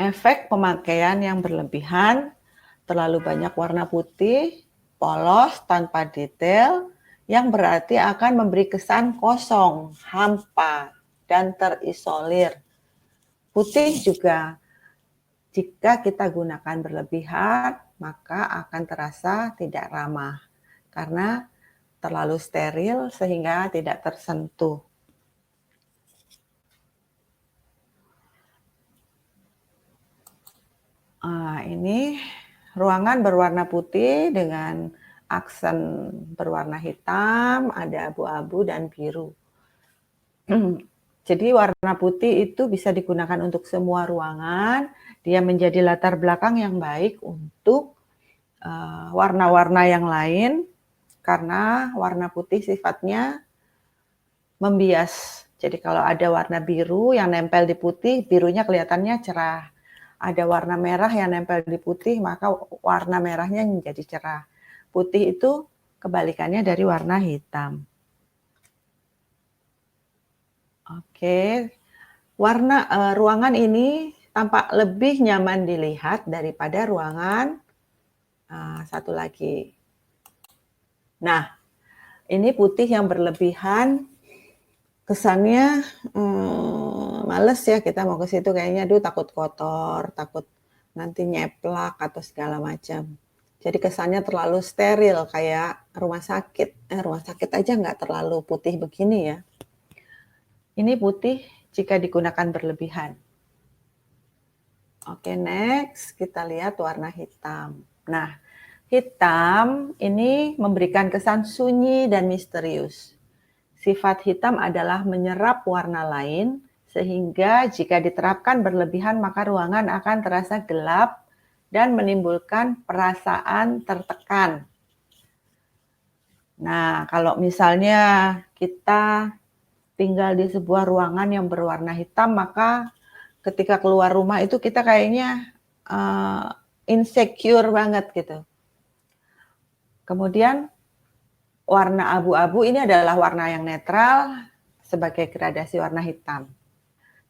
Efek pemakaian yang berlebihan, terlalu banyak warna putih, polos, tanpa detail, yang berarti akan memberi kesan kosong, hampa, dan terisolir. Putih juga, jika kita gunakan berlebihan, maka akan terasa tidak ramah, karena terlalu steril sehingga tidak tersentuh. Ini ruangan berwarna putih dengan aksen berwarna hitam, ada abu-abu dan biru. Jadi warna putih itu bisa digunakan untuk semua ruangan. Dia menjadi latar belakang yang baik untuk warna-warna yang lain, karena warna putih sifatnya membias. Jadi kalau ada warna biru yang nempel di putih, birunya kelihatannya cerah. Ada warna merah yang nempel di putih, maka warna merahnya menjadi cerah. Putih itu kebalikannya dari warna hitam. Oke, ruangan ini tampak lebih nyaman dilihat daripada ruangan satu lagi. Nah, ini putih yang berlebihan, kesannya males ya, kita mau ke situ kayaknya takut kotor, takut nanti nyeplak atau segala macam. Jadi kesannya terlalu steril kayak rumah sakit. Rumah sakit aja nggak terlalu putih begini ya. Ini putih jika digunakan berlebihan. Oke, next kita lihat warna hitam. Nah, hitam ini memberikan kesan sunyi dan misterius. Sifat hitam adalah menyerap warna lain, sehingga jika diterapkan berlebihan maka ruangan akan terasa gelap dan menimbulkan perasaan tertekan. Nah, kalau misalnya kita tinggal di sebuah ruangan yang berwarna hitam, maka ketika keluar rumah itu kita kayaknya insecure banget gitu. Kemudian warna abu-abu ini adalah warna yang netral sebagai gradasi warna hitam.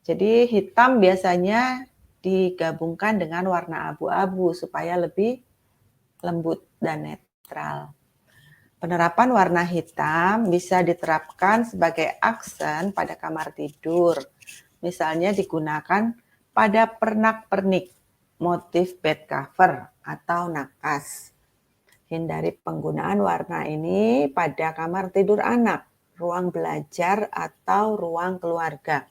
Jadi hitam biasanya digabungkan dengan warna abu-abu supaya lebih lembut dan netral. Penerapan warna hitam bisa diterapkan sebagai aksen pada kamar tidur. Misalnya digunakan pada pernak-pernik, motif bed cover atau nakas. Hindari penggunaan warna ini pada kamar tidur anak, ruang belajar, atau ruang keluarga.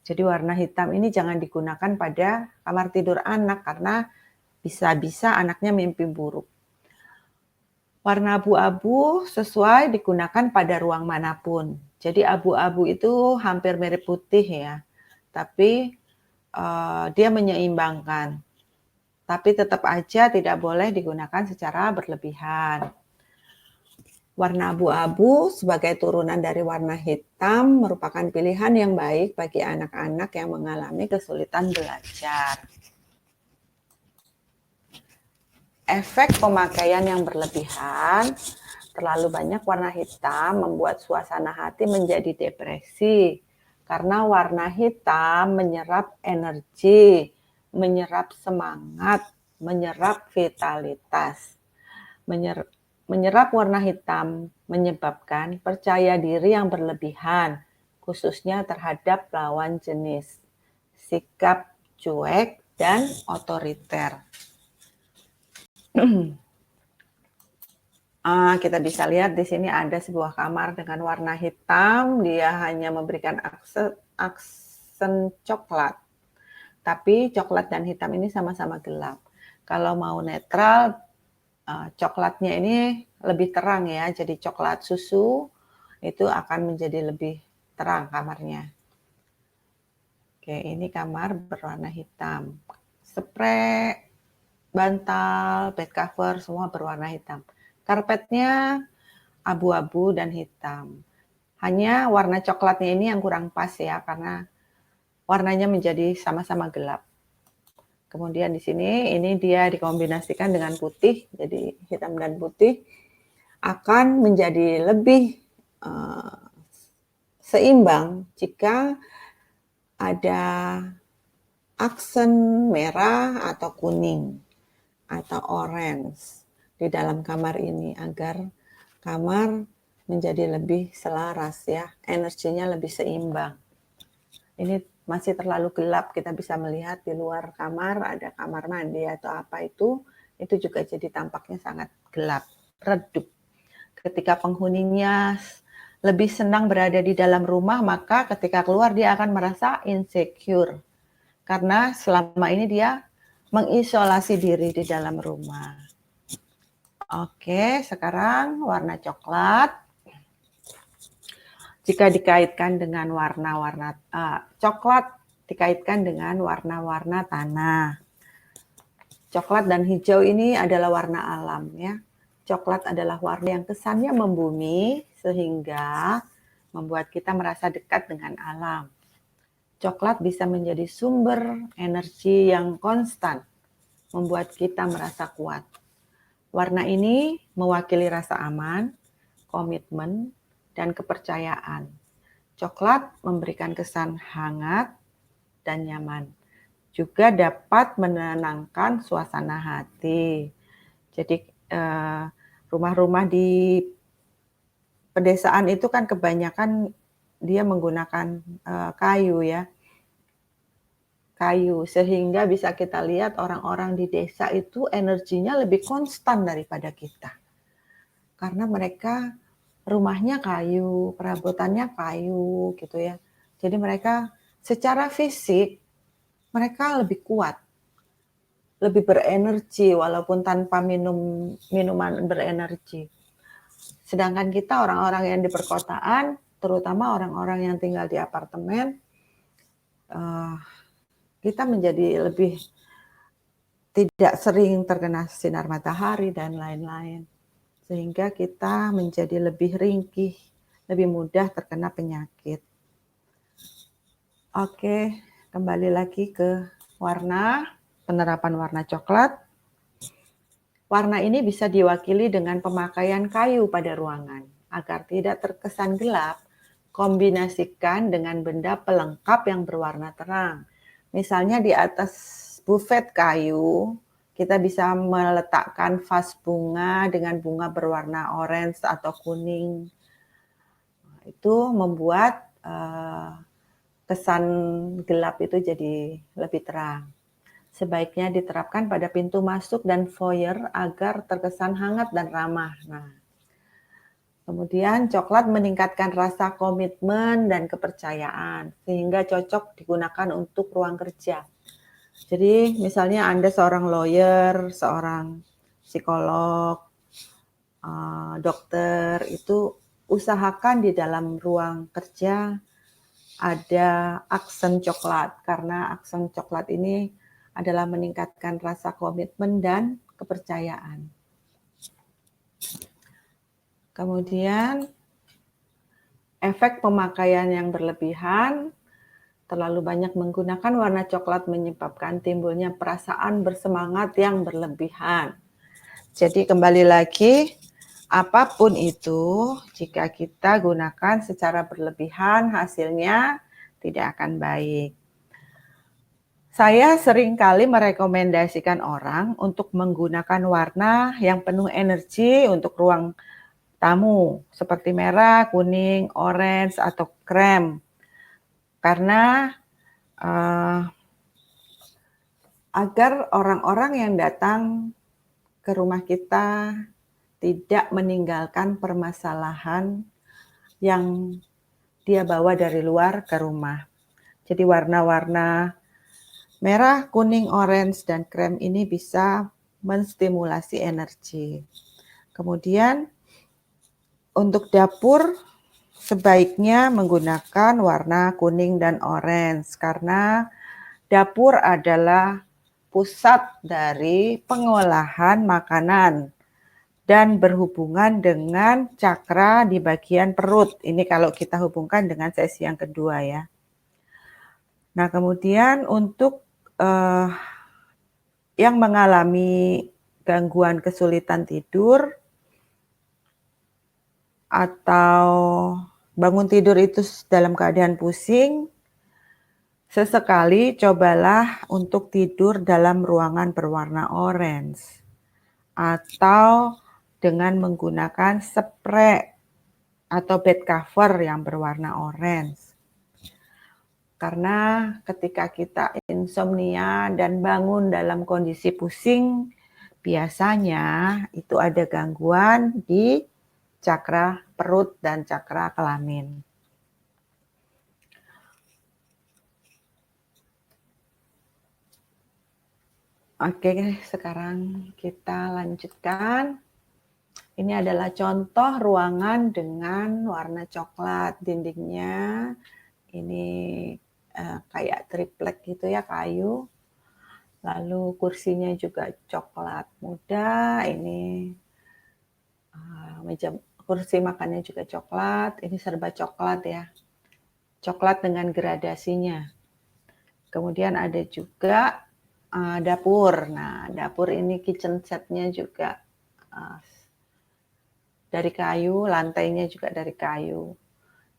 Jadi warna hitam ini jangan digunakan pada kamar tidur anak karena bisa-bisa anaknya mimpi buruk. Warna abu-abu sesuai digunakan pada ruang manapun. Jadi abu-abu itu hampir mirip putih ya, tapi dia menyeimbangkan. Tapi tetap aja tidak boleh digunakan secara berlebihan. Warna abu-abu sebagai turunan dari warna hitam merupakan pilihan yang baik bagi anak-anak yang mengalami kesulitan belajar. Efek pemakaian yang berlebihan, terlalu banyak warna hitam membuat suasana hati menjadi depresi. Karena warna hitam menyerap energi, menyerap semangat, menyerap vitalitas. Menyerap warna hitam menyebabkan percaya diri yang berlebihan, khususnya terhadap lawan jenis, sikap cuek dan otoriter. Kita bisa lihat di sini ada sebuah kamar dengan warna hitam, dia hanya memberikan aksen coklat. Tapi coklat dan hitam ini sama-sama gelap. Kalau mau netral, coklatnya ini lebih terang ya, jadi coklat susu itu akan menjadi lebih terang kamarnya. Oke, ini kamar berwarna hitam. Spray, bantal, bed cover semua berwarna hitam. Karpetnya abu-abu dan hitam. Hanya warna coklatnya ini yang kurang pas ya, karena warnanya menjadi sama-sama gelap. Kemudian di sini ini dia dikombinasikan dengan putih, jadi hitam dan putih akan menjadi lebih seimbang jika ada aksen merah atau kuning atau orange di dalam kamar ini agar kamar menjadi lebih selaras ya, energinya lebih seimbang. Ini masih terlalu gelap, kita bisa melihat di luar kamar ada kamar mandi atau apa itu juga jadi tampaknya sangat gelap, redup. Ketika penghuninya lebih senang berada di dalam rumah, maka ketika keluar dia akan merasa insecure. Karena selama ini dia mengisolasi diri di dalam rumah. Oke, sekarang warna coklat. Jika dikaitkan dengan warna-warna coklat dikaitkan dengan warna-warna tanah. Coklat dan hijau ini adalah warna alam ya. Coklat adalah warna yang kesannya membumi sehingga membuat kita merasa dekat dengan alam. Coklat bisa menjadi sumber energi yang konstan, membuat kita merasa kuat. Warna ini mewakili rasa aman, komitmen, dan kepercayaan. Coklat memberikan kesan hangat dan nyaman. Juga dapat menenangkan suasana hati. Jadi rumah-rumah di pedesaan itu kan kebanyakan dia menggunakan kayu ya. Kayu, sehingga bisa kita lihat orang-orang di desa itu energinya lebih konstan daripada kita. Karena mereka rumahnya kayu, perabotannya kayu gitu ya. Jadi mereka secara fisik mereka lebih kuat, lebih berenergi walaupun tanpa minuman berenergi. Sedangkan kita orang-orang yang di perkotaan, terutama orang-orang yang tinggal di apartemen, kita menjadi lebih tidak sering terkena sinar matahari dan lain-lain. Sehingga kita menjadi lebih ringkih, lebih mudah terkena penyakit. Oke, kembali lagi ke warna, penerapan warna coklat. Warna ini bisa diwakili dengan pemakaian kayu pada ruangan. Agar tidak terkesan gelap, kombinasikan dengan benda pelengkap yang berwarna terang. Misalnya di atas buffet kayu, kita bisa meletakkan vas bunga dengan bunga berwarna orange atau kuning. Itu membuat kesan gelap itu jadi lebih terang. Sebaiknya diterapkan pada pintu masuk dan foyer agar terkesan hangat dan ramah. Nah, kemudian coklat meningkatkan rasa komitmen dan kepercayaan, sehingga cocok digunakan untuk ruang kerja. Jadi misalnya Anda seorang lawyer, seorang psikolog, dokter itu usahakan di dalam ruang kerja ada aksen coklat, karena aksen coklat ini adalah meningkatkan rasa komitmen dan kepercayaan. Kemudian efek pemakaian yang berlebihan, terlalu banyak menggunakan warna coklat menyebabkan timbulnya perasaan bersemangat yang berlebihan. Jadi kembali lagi, apapun itu, jika kita gunakan secara berlebihan, hasilnya tidak akan baik. Saya seringkali merekomendasikan orang untuk menggunakan warna yang penuh energi untuk ruang tamu, seperti merah, kuning, orange, atau krem. Karena agar orang-orang yang datang ke rumah kita tidak meninggalkan permasalahan yang dia bawa dari luar ke rumah. Jadi warna-warna merah, kuning, orange, dan krem ini bisa menstimulasi energi. Kemudian untuk dapur sebaiknya menggunakan warna kuning dan orange karena dapur adalah pusat dari pengolahan makanan dan berhubungan dengan cakra di bagian perut. Ini kalau kita hubungkan dengan sesi yang kedua ya. Nah, kemudian untuk yang mengalami gangguan kesulitan tidur atau bangun tidur itu dalam keadaan pusing, sesekali cobalah untuk tidur dalam ruangan berwarna orange atau dengan menggunakan spray atau bed cover yang berwarna orange. Karena ketika kita insomnia dan bangun dalam kondisi pusing, biasanya itu ada gangguan di cakra perut dan cakra kelamin. Oke, sekarang kita lanjutkan. Ini adalah contoh ruangan dengan warna coklat. Dindingnya ini kayak triplek gitu ya, kayu. Lalu kursinya juga coklat muda. Ini meja kursi makannya juga coklat. Ini serba coklat ya. Coklat dengan gradasinya. Kemudian ada juga dapur. Nah, dapur ini kitchen setnya juga dari kayu, lantainya juga dari kayu.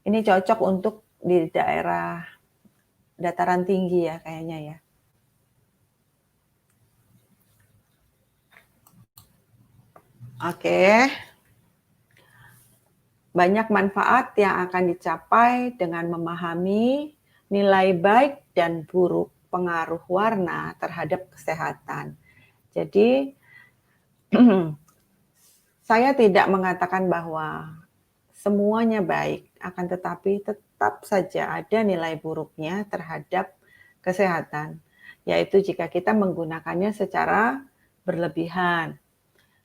Ini cocok untuk di daerah dataran tinggi ya kayaknya ya. Oke. Banyak manfaat yang akan dicapai dengan memahami nilai baik dan buruk pengaruh warna terhadap kesehatan. Jadi, saya tidak mengatakan bahwa semuanya baik, akan tetapi tetap saja ada nilai buruknya terhadap kesehatan, yaitu jika kita menggunakannya secara berlebihan.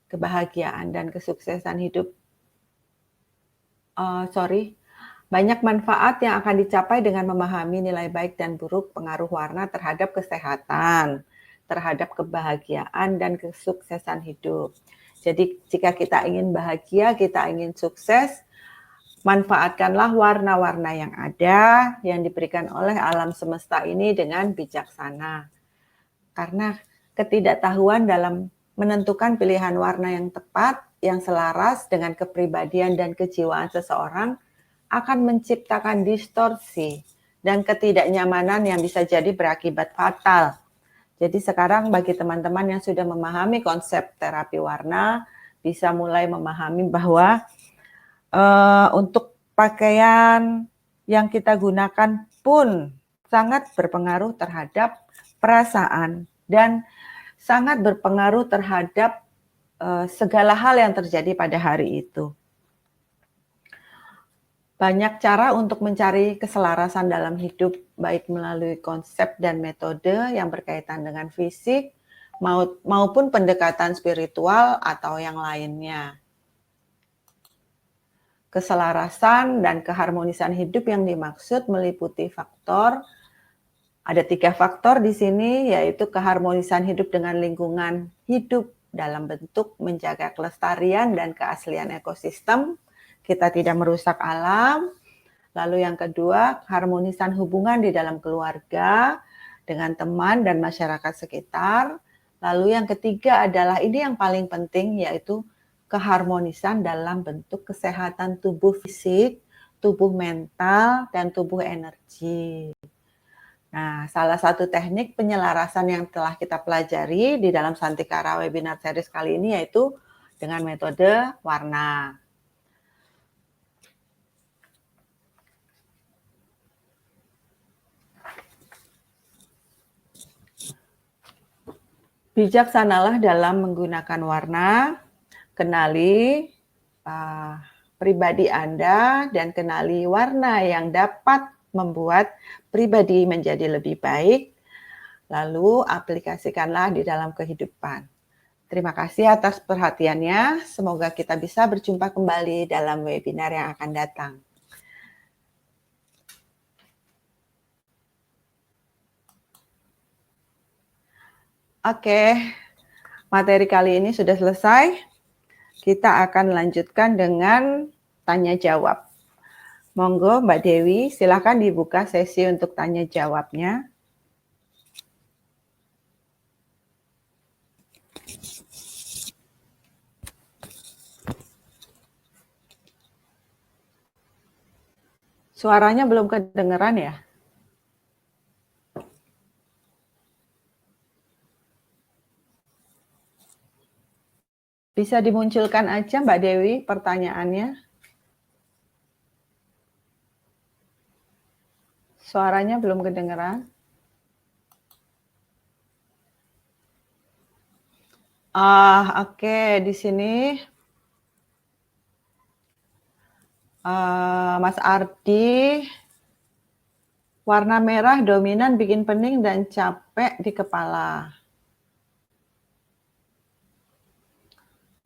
Kebahagiaan dan kesuksesan hidup, banyak manfaat yang akan dicapai dengan memahami nilai baik dan buruk pengaruh warna terhadap kesehatan, terhadap kebahagiaan dan kesuksesan hidup. Jadi jika kita ingin bahagia, kita ingin sukses, manfaatkanlah warna-warna yang ada, yang diberikan oleh alam semesta ini dengan bijaksana. Karena ketidaktahuan dalam menentukan pilihan warna yang tepat, yang selaras dengan kepribadian dan kejiwaan seseorang akan menciptakan distorsi dan ketidaknyamanan yang bisa jadi berakibat fatal. Jadi sekarang bagi teman-teman yang sudah memahami konsep terapi warna, bisa mulai memahami bahwa untuk pakaian yang kita gunakan pun sangat berpengaruh terhadap perasaan dan sangat berpengaruh terhadap segala hal yang terjadi pada hari itu. Banyak cara untuk mencari keselarasan dalam hidup, baik melalui konsep dan metode yang berkaitan dengan fisik, maupun pendekatan spiritual atau yang lainnya. keselarasan dan keharmonisan hidup yang dimaksud meliputi ada 3 faktor di sini, yaitu keharmonisan hidup dengan lingkungan hidup dalam bentuk menjaga kelestarian dan keaslian ekosistem, kita tidak merusak alam. Lalu yang kedua, keharmonisan hubungan di dalam keluarga dengan teman dan masyarakat sekitar. Lalu yang ketiga adalah ini yang paling penting, yaitu keharmonisan dalam bentuk kesehatan tubuh fisik, tubuh mental, dan tubuh energi. Nah, salah satu teknik penyelarasan yang telah kita pelajari di dalam Santikara webinar series kali ini yaitu dengan metode warna. Bijaksanalah dalam menggunakan warna, kenali pribadi Anda dan kenali warna yang dapat membuat pribadi menjadi lebih baik, lalu aplikasikanlah di dalam kehidupan. Terima kasih atas perhatiannya, semoga kita bisa berjumpa kembali dalam webinar yang akan datang. Oke, materi kali ini sudah selesai. Kita akan lanjutkan dengan tanya jawab. Monggo Mbak Dewi, silakan dibuka sesi untuk tanya jawabnya. Suaranya belum kedengeran ya? Bisa dimunculkan aja Mbak Dewi pertanyaannya. Suaranya belum kedengeran. Oke, di sini Mas Ardi, warna merah dominan bikin pening dan capek di kepala.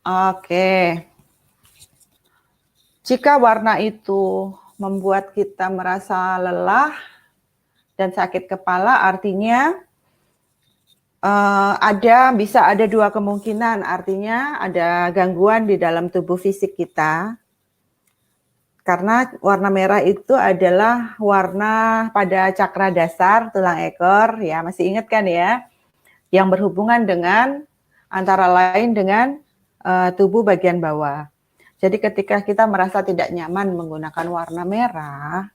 Oke. Jika warna itu membuat kita merasa lelah dan sakit kepala, artinya bisa ada 2 kemungkinan. Artinya ada gangguan di dalam tubuh fisik kita. Karena warna merah itu adalah warna pada cakra dasar tulang ekor, ya masih ingat kan ya? Yang berhubungan dengan antara lain dengan tubuh bagian bawah. Jadi ketika kita merasa tidak nyaman menggunakan warna merah,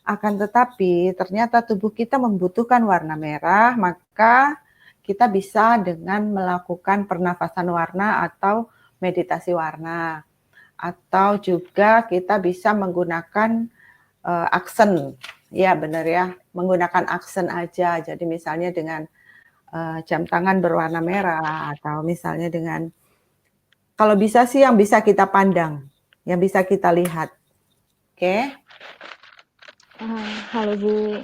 akan tetapi ternyata tubuh kita membutuhkan warna merah, maka kita bisa dengan melakukan pernafasan warna atau meditasi warna. Atau juga kita bisa menggunakan aksen, ya benar ya, menggunakan aksen aja. Jadi misalnya dengan jam tangan berwarna merah, atau misalnya dengan, kalau bisa sih yang bisa kita pandang, yang bisa kita lihat. Oke. Halo Bu.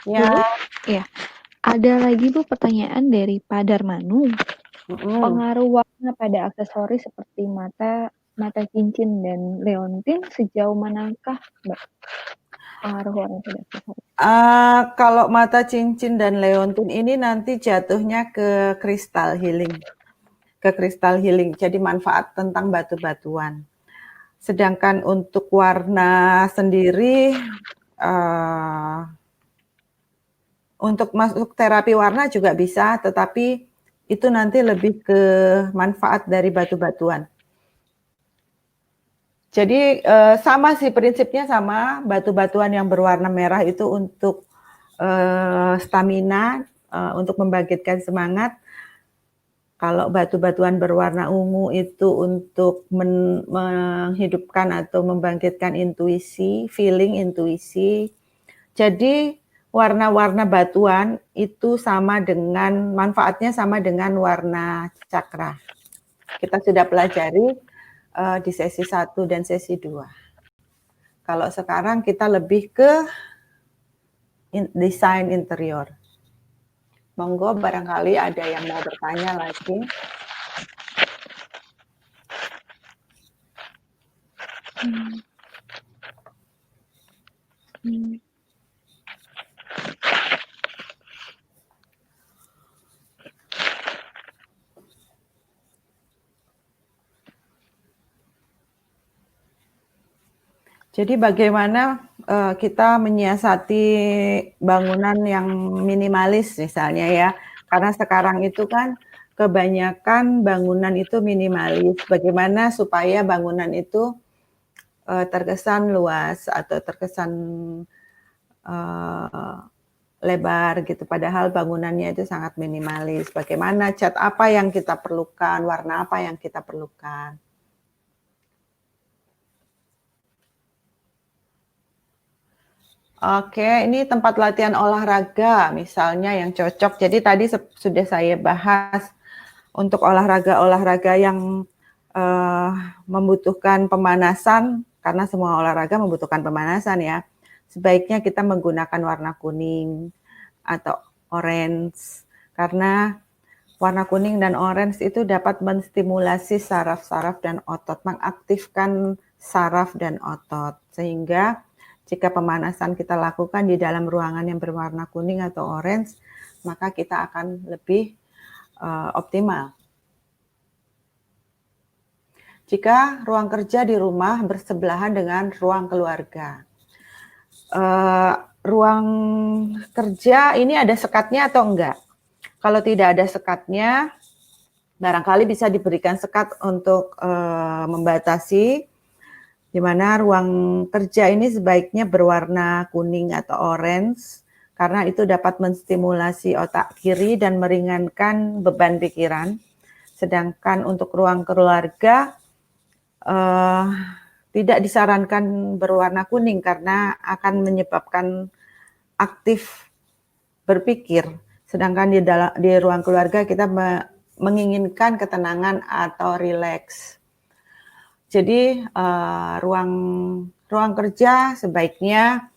Ya. Bu, ya. Ada lagi Bu pertanyaan dari Pak Darmanu. Pengaruh warna pada aksesoris seperti mata cincin dan leontin sejauh manakah Mbak? Pengaruh warna pada aksesoris. Kalau mata cincin dan leontin ini nanti jatuhnya ke kristal healing. Jadi manfaat tentang batu-batuan. Sedangkan untuk warna sendiri, untuk masuk terapi warna juga bisa, tetapi itu nanti lebih ke manfaat dari batu-batuan. Jadi sama sih prinsipnya sama, batu-batuan yang berwarna merah itu untuk stamina, untuk membangkitkan semangat. Kalau batu-batuan berwarna ungu itu untuk menghidupkan atau membangkitkan intuisi, feeling intuisi. Jadi warna-warna batuan itu sama dengan, manfaatnya sama dengan warna cakra. Kita sudah pelajari di sesi 1 dan sesi 2. Kalau sekarang kita lebih ke desain interior. Monggo barangkali ada yang mau bertanya lagi. Hmm. Jadi bagaimana kita menyiasati bangunan yang minimalis misalnya ya, karena sekarang itu kan kebanyakan bangunan itu minimalis. Bagaimana supaya bangunan itu terkesan luas atau terkesan lebar gitu, padahal bangunannya itu sangat minimalis. Bagaimana cat apa yang kita perlukan, warna apa yang kita perlukan. Oke, ini tempat latihan olahraga misalnya yang cocok. Jadi tadi sudah saya bahas untuk olahraga-olahraga yang membutuhkan pemanasan, karena semua olahraga membutuhkan pemanasan ya. Sebaiknya kita menggunakan warna kuning atau orange, karena warna kuning dan orange itu dapat menstimulasi saraf-saraf dan otot, mengaktifkan saraf dan otot, sehingga jika pemanasan kita lakukan di dalam ruangan yang berwarna kuning atau orange, maka kita akan lebih optimal. Jika ruang kerja di rumah bersebelahan dengan ruang keluarga, ruang kerja ini ada sekatnya atau enggak? Kalau tidak ada sekatnya, barangkali bisa diberikan sekat untuk membatasi di mana ruang kerja ini sebaiknya berwarna kuning atau orange, karena itu dapat menstimulasi otak kiri dan meringankan beban pikiran. Sedangkan untuk ruang keluarga tidak disarankan berwarna kuning karena akan menyebabkan aktif berpikir. Sedangkan di ruang keluarga kita menginginkan ketenangan atau rileks. Jadi ruang kerja sebaiknya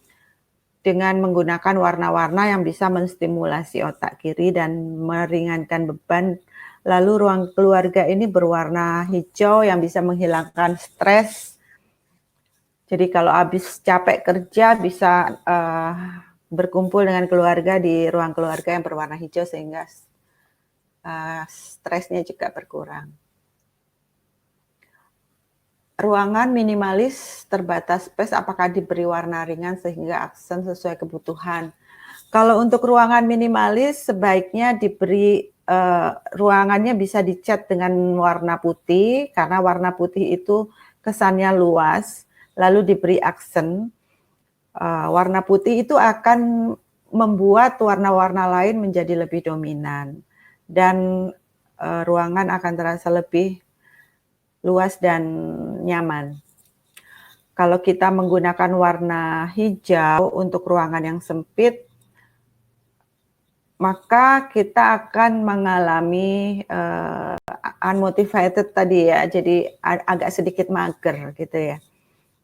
dengan menggunakan warna-warna yang bisa menstimulasi otak kiri dan meringankan beban. Lalu ruang keluarga ini berwarna hijau yang bisa menghilangkan stres. Jadi kalau habis capek kerja bisa berkumpul dengan keluarga di ruang keluarga yang berwarna hijau sehingga stresnya juga berkurang. Ruangan minimalis terbatas space, apakah diberi warna ringan sehingga aksen sesuai kebutuhan. Kalau untuk ruangan minimalis sebaiknya diberi ruangannya bisa dicat dengan warna putih, karena warna putih itu kesannya luas, lalu diberi aksen. Warna putih itu akan membuat warna-warna lain menjadi lebih dominan dan ruangan akan terasa lebih luas dan nyaman. Kalau kita menggunakan warna hijau untuk ruangan yang sempit, maka kita akan mengalami unmotivated tadi ya, jadi agak sedikit mager gitu ya.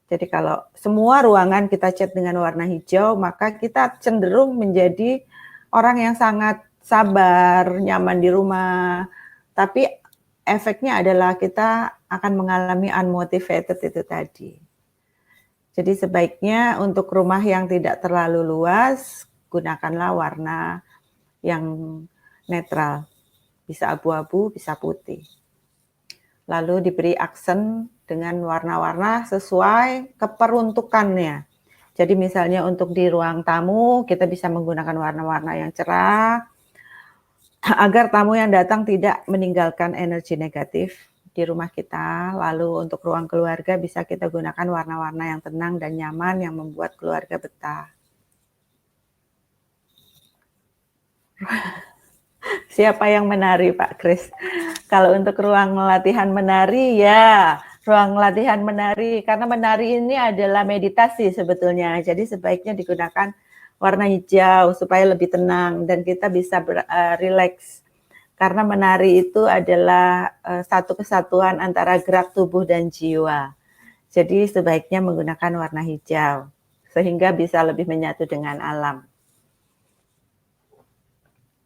Jadi kalau semua ruangan kita cat dengan warna hijau, maka kita cenderung menjadi orang yang sangat sabar, nyaman di rumah, tapi efeknya adalah kita akan mengalami unmotivated itu tadi. Jadi sebaiknya untuk rumah yang tidak terlalu luas, gunakanlah warna yang netral. Bisa abu-abu, bisa putih. Lalu diberi aksen dengan warna-warna sesuai keperuntukannya. Jadi misalnya untuk di ruang tamu, kita bisa menggunakan warna-warna yang cerah, agar tamu yang datang tidak meninggalkan energi negatif di rumah kita. Lalu untuk ruang keluarga bisa kita gunakan warna-warna yang tenang dan nyaman yang membuat keluarga betah. Siapa yang menari, Pak Kris? Kalau untuk ruang latihan menari, ya ruang latihan menari. Karena menari ini adalah meditasi sebetulnya. Jadi sebaiknya digunakan warna hijau supaya lebih tenang dan kita bisa rileks. Karena menari itu adalah satu kesatuan antara gerak tubuh dan jiwa. Jadi sebaiknya menggunakan warna hijau sehingga bisa lebih menyatu dengan alam.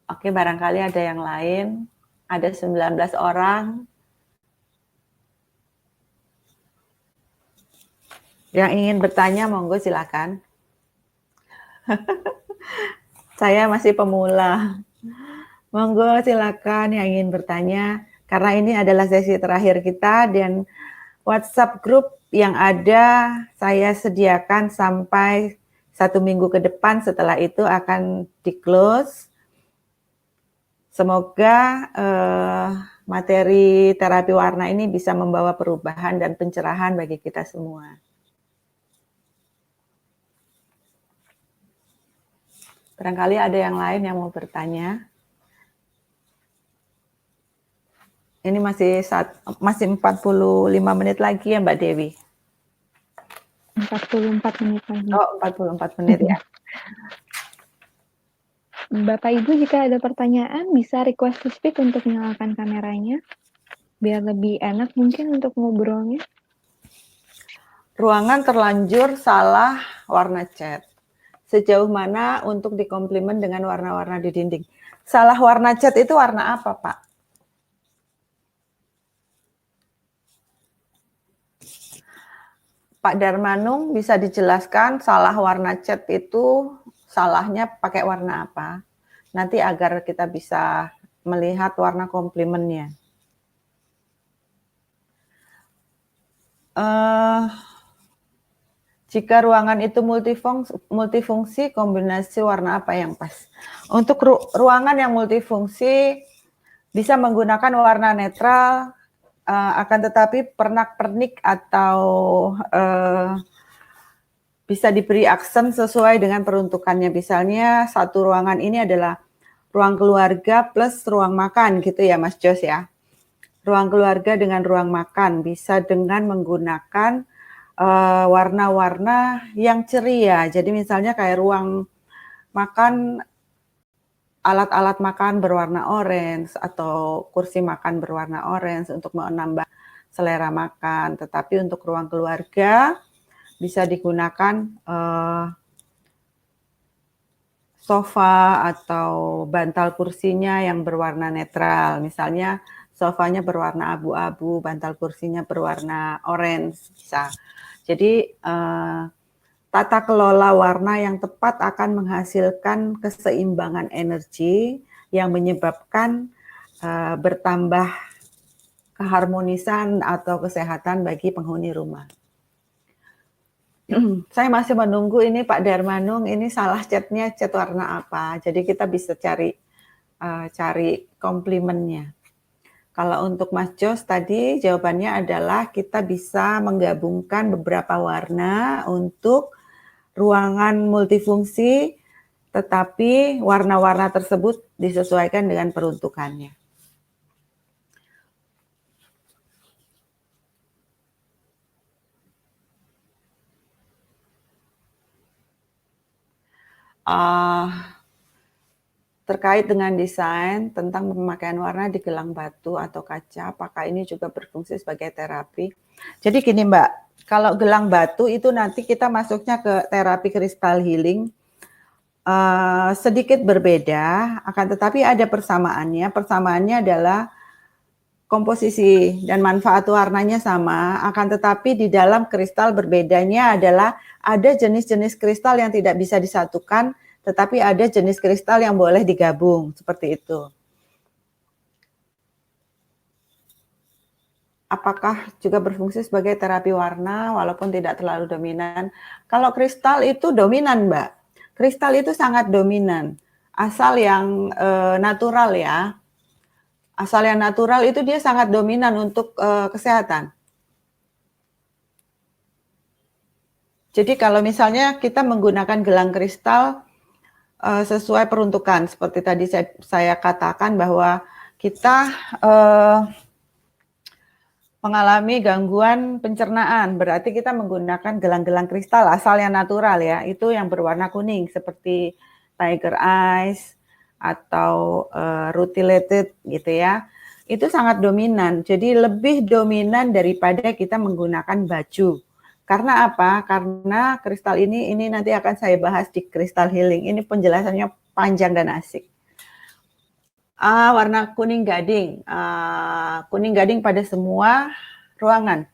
Oke, barangkali ada yang lain. Ada 19 orang yang ingin bertanya, monggo silakan. Saya masih pemula. Monggo silakan yang ingin bertanya. Karena ini adalah sesi terakhir kita dan WhatsApp grup yang ada saya sediakan sampai 1 minggu ke depan. Setelah itu akan di-close. Semoga materi terapi warna ini bisa membawa perubahan dan pencerahan bagi kita semua. Barangkali ada yang lain yang mau bertanya. Ini masih 45 menit lagi ya Mbak Dewi? 44 menit lagi. Oh, 44 menit ya. Bapak Ibu jika ada pertanyaan bisa request to speak untuk nyalakan kameranya. Biar lebih enak mungkin untuk ngobrolnya. Ruangan terlanjur salah warna cat. Sejauh mana untuk dikomplement dengan warna-warna di dinding? Salah warna cat itu warna apa, Pak? Pak Darmanung bisa dijelaskan salah warna cat itu salahnya pakai warna apa? Nanti agar kita bisa melihat warna komplementnya. Jika ruangan itu multifungsi, kombinasi warna apa yang pas? Untuk ruangan yang multifungsi bisa menggunakan warna netral, akan tetapi pernak-pernik atau bisa diberi aksen sesuai dengan peruntukannya. Misalnya satu ruangan ini adalah ruang keluarga plus ruang makan gitu ya Mas Jos ya. Ruang keluarga dengan ruang makan bisa dengan menggunakan warna-warna yang ceria. Jadi misalnya kayak ruang makan, alat-alat makan berwarna orange atau kursi makan berwarna orange untuk menambah selera makan. Tetapi untuk ruang keluarga bisa digunakan sofa atau bantal kursinya yang berwarna netral. Misalnya sofanya berwarna abu-abu, bantal kursinya berwarna orange bisa. Jadi tata kelola warna yang tepat akan menghasilkan keseimbangan energi yang menyebabkan bertambah keharmonisan atau kesehatan bagi penghuni rumah. Saya masih menunggu ini Pak Darmanung, ini salah catnya cat warna apa? Jadi kita bisa cari komplimennya. Kalau untuk Mas Jos tadi jawabannya adalah kita bisa menggabungkan beberapa warna untuk ruangan multifungsi, tetapi warna-warna tersebut disesuaikan dengan peruntukannya. Terkait dengan desain tentang pemakaian warna di gelang batu atau kaca, apakah ini juga berfungsi sebagai terapi? Jadi gini Mbak, kalau gelang batu itu nanti kita masuknya ke terapi kristal healing, sedikit berbeda, akan tetapi ada persamaannya. Persamaannya adalah komposisi dan manfaat warnanya sama, akan tetapi di dalam kristal berbedanya adalah ada jenis-jenis kristal yang tidak bisa disatukan, tetapi ada jenis kristal yang boleh digabung, seperti itu. Apakah juga berfungsi sebagai terapi warna walaupun tidak terlalu dominan? Kalau kristal itu dominan, Mbak. Kristal itu sangat dominan. Asal yang natural ya. Asal yang natural itu dia sangat dominan untuk kesehatan. Jadi kalau misalnya kita menggunakan gelang kristal sesuai peruntukan, seperti tadi saya katakan bahwa kita mengalami gangguan pencernaan, berarti kita menggunakan gelang-gelang kristal asal yang natural ya, itu yang berwarna kuning seperti tiger eyes atau rutilated gitu ya, itu sangat dominan. Jadi lebih dominan daripada kita menggunakan baju. Karena apa? Karena kristal ini nanti akan saya bahas di kristal healing. Ini penjelasannya panjang dan asik. Warna kuning gading. Kuning gading pada semua ruangan.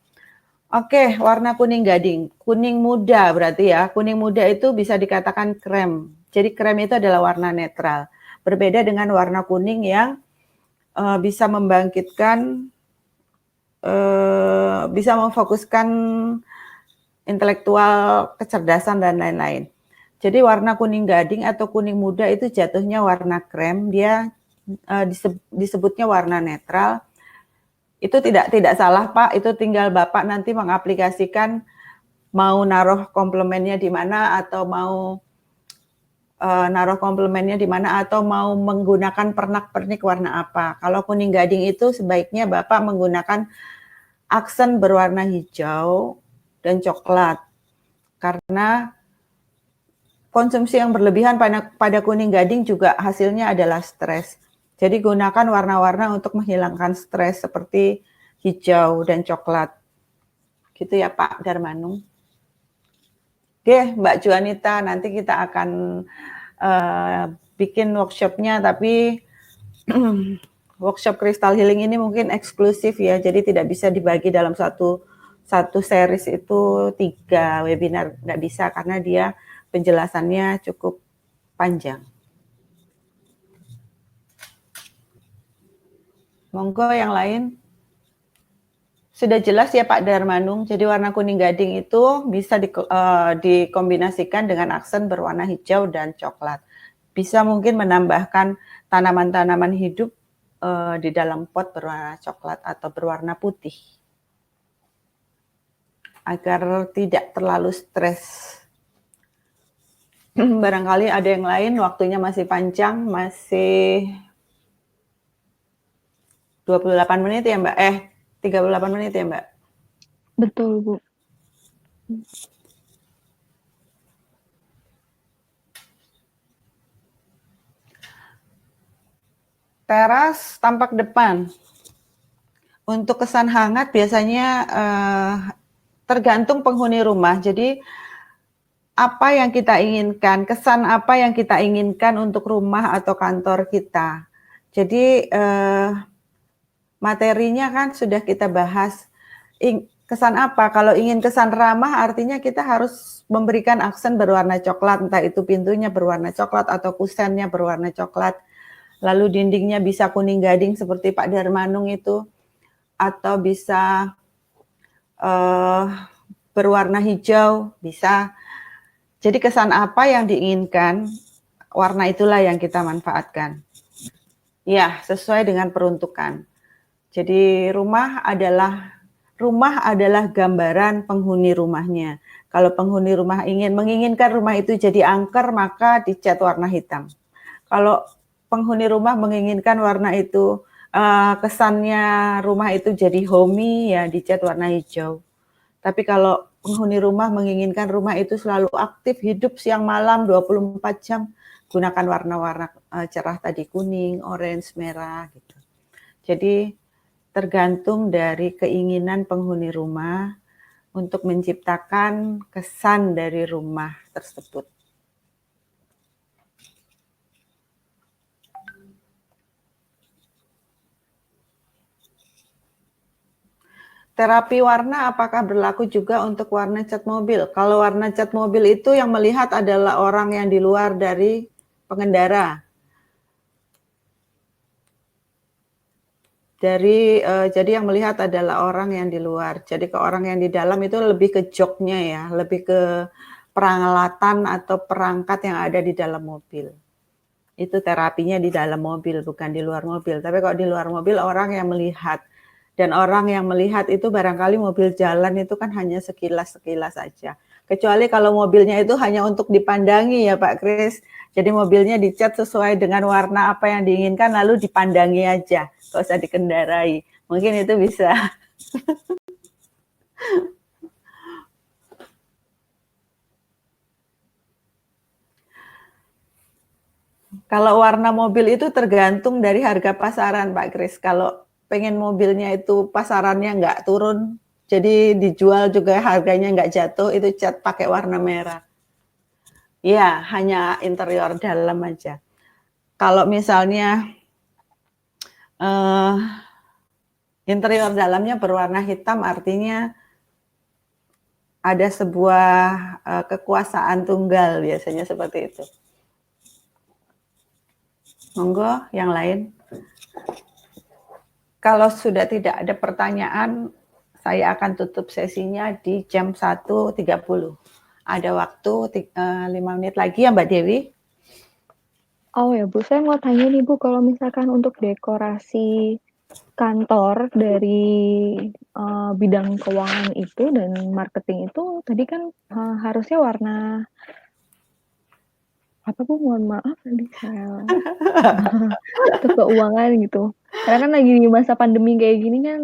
Oke, warna kuning gading. Kuning muda berarti ya. Kuning muda itu bisa dikatakan krem. Jadi krem itu adalah warna netral. Berbeda dengan warna kuning yang bisa membangkitkan, bisa memfokuskan intelektual, kecerdasan, dan lain-lain. Jadi warna kuning gading atau kuning muda itu jatuhnya warna krem. Dia disebutnya warna netral. Itu tidak salah Pak, itu tinggal Bapak nanti mengaplikasikan mau naruh komplemennya di mana atau mau naruh komplemennya di mana atau mau menggunakan pernak-pernik warna apa. Kalau kuning gading itu sebaiknya Bapak menggunakan aksen berwarna hijau dan coklat. Karena konsumsi yang berlebihan pada kuning gading juga hasilnya adalah stres. Jadi gunakan warna-warna untuk menghilangkan stres seperti hijau dan coklat. Gitu ya Pak Darmanung. Oke Mbak Juanita, nanti kita akan bikin workshopnya, tapi workshop crystal healing ini mungkin eksklusif ya, jadi tidak bisa dibagi dalam satu series itu 3 webinar, nggak bisa karena dia penjelasannya cukup panjang. Monggo yang lain. Sudah jelas ya Pak Darmanung, jadi warna kuning gading itu bisa dikombinasikan dengan aksen berwarna hijau dan coklat. Bisa mungkin menambahkan tanaman-tanaman hidup di dalam pot berwarna coklat atau berwarna putih. Agar tidak terlalu stres. Barangkali ada yang lain, waktunya masih panjang, masih 28 menit ya Mbak? 38 menit ya Mbak? Betul, Bu. Teras tampak depan. Untuk kesan hangat biasanya tergantung penghuni rumah. Jadi apa yang kita inginkan, kesan apa yang kita inginkan untuk rumah atau kantor kita. Jadi materinya kan sudah kita bahas. Kesan apa? Kalau ingin kesan ramah artinya kita harus memberikan aksen berwarna coklat, entah itu pintunya berwarna coklat atau kusennya berwarna coklat. Lalu dindingnya bisa kuning gading seperti Pak Darmanung itu, atau bisa berwarna hijau, bisa. Jadi kesan apa yang diinginkan, warna itulah yang kita manfaatkan. Ya, sesuai dengan peruntukan. Jadi rumah adalah gambaran penghuni rumahnya. Kalau penghuni rumah menginginkan rumah itu jadi angker, maka dicat warna hitam. Kalau penghuni rumah menginginkan warna itu kesannya rumah itu jadi homey, ya dicat warna hijau. Tapi kalau penghuni rumah menginginkan rumah itu selalu aktif, hidup siang malam 24 jam, gunakan warna-warna cerah tadi, kuning, orange, merah gitu. Jadi tergantung dari keinginan penghuni rumah untuk menciptakan kesan dari rumah tersebut. Terapi warna apakah berlaku juga untuk warna cat mobil? Kalau warna cat mobil itu yang melihat adalah orang yang di luar dari pengendara. Jadi yang melihat adalah orang yang di luar. Jadi ke orang yang di dalam itu lebih ke joknya ya, lebih ke peralatan atau perangkat yang ada di dalam mobil. Itu terapinya di dalam mobil, bukan di luar mobil. Tapi kalau di luar mobil orang yang melihat. Dan orang yang melihat itu barangkali mobil jalan itu kan hanya sekilas-sekilas saja. Kecuali kalau mobilnya itu hanya untuk dipandangi ya Pak Kris. Jadi mobilnya dicat sesuai dengan warna apa yang diinginkan lalu dipandangi aja. Nggak usah dikendarai. Mungkin itu bisa. Kalau warna mobil itu tergantung dari harga pasaran Pak Kris. Kalau pengen mobilnya itu pasarannya nggak turun, jadi dijual juga harganya nggak jatuh, itu cat pakai warna merah. Ya, hanya interior dalam aja. Kalau misalnya interior dalamnya berwarna hitam, artinya ada sebuah kekuasaan tunggal, biasanya seperti itu. Monggo yang lain. Kalau sudah tidak ada pertanyaan, saya akan tutup sesinya di jam 1.30. Ada waktu 5 menit lagi ya Mbak Dewi. Oh ya Bu, saya mau tanya nih Bu, kalau misalkan untuk dekorasi kantor dari bidang keuangan itu dan marketing itu tadi kan harusnya warna apa Bu? Mohon maaf tadi saya ke keuangan gitu. Karena kan lagi di masa pandemi kayak gini kan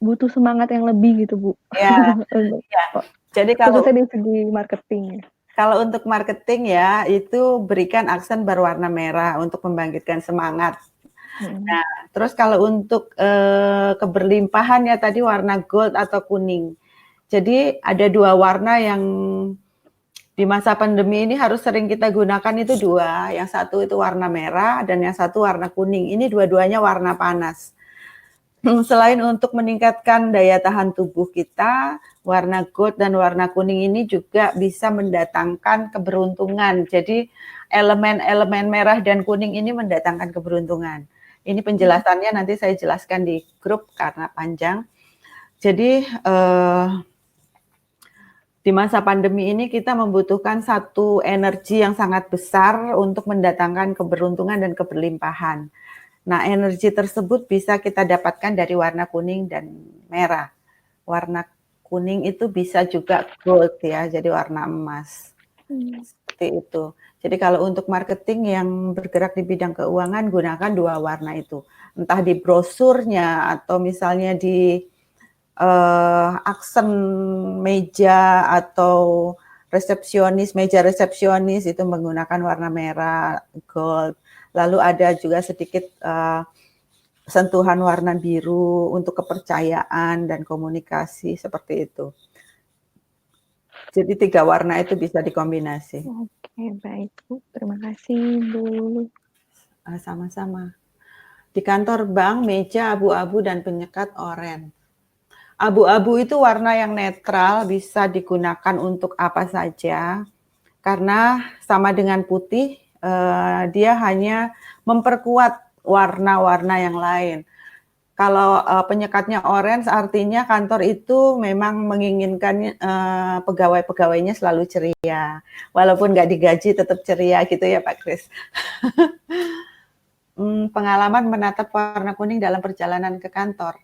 butuh semangat yang lebih gitu Bu. Ya, Untuk ya. Jadi kalau khususnya di segi marketing. Kalau untuk marketing ya, itu berikan aksen berwarna merah untuk membangkitkan semangat. Nah, terus kalau untuk keberlimpahan ya tadi warna gold atau kuning. Jadi ada dua warna yang di masa pandemi ini harus sering kita gunakan itu dua. Yang satu itu warna merah dan yang satu warna kuning. Ini dua-duanya warna panas. Selain untuk meningkatkan daya tahan tubuh kita, warna gold dan warna kuning ini juga bisa mendatangkan keberuntungan. Jadi elemen-elemen merah dan kuning ini mendatangkan keberuntungan. Ini penjelasannya nanti saya jelaskan di grup karena panjang. Jadi di masa pandemi ini kita membutuhkan satu energi yang sangat besar untuk mendatangkan keberuntungan dan keberlimpahan. Nah, energi tersebut bisa kita dapatkan dari warna kuning dan merah. Warna kuning itu bisa juga gold ya, jadi warna emas. Seperti itu. Jadi kalau untuk marketing yang bergerak di bidang keuangan, gunakan dua warna itu. Entah di brosurnya atau misalnya di aksen meja atau meja resepsionis itu menggunakan warna merah, gold. Lalu ada juga sedikit sentuhan warna biru untuk kepercayaan dan komunikasi seperti itu. Jadi 3 warna itu bisa dikombinasi. Oke, baik Bu. Terima kasih Bu. Sama-sama. Di kantor bank, meja abu-abu dan penyekat oranye. Abu-abu itu warna yang netral, bisa digunakan untuk apa saja. Karena sama dengan putih, dia hanya memperkuat warna-warna yang lain. Kalau penyekatnya orange artinya kantor itu memang menginginkan pegawai-pegawainya selalu ceria. Walaupun nggak digaji tetap ceria gitu ya Pak Kris. Pengalaman menatap warna kuning dalam perjalanan ke kantor.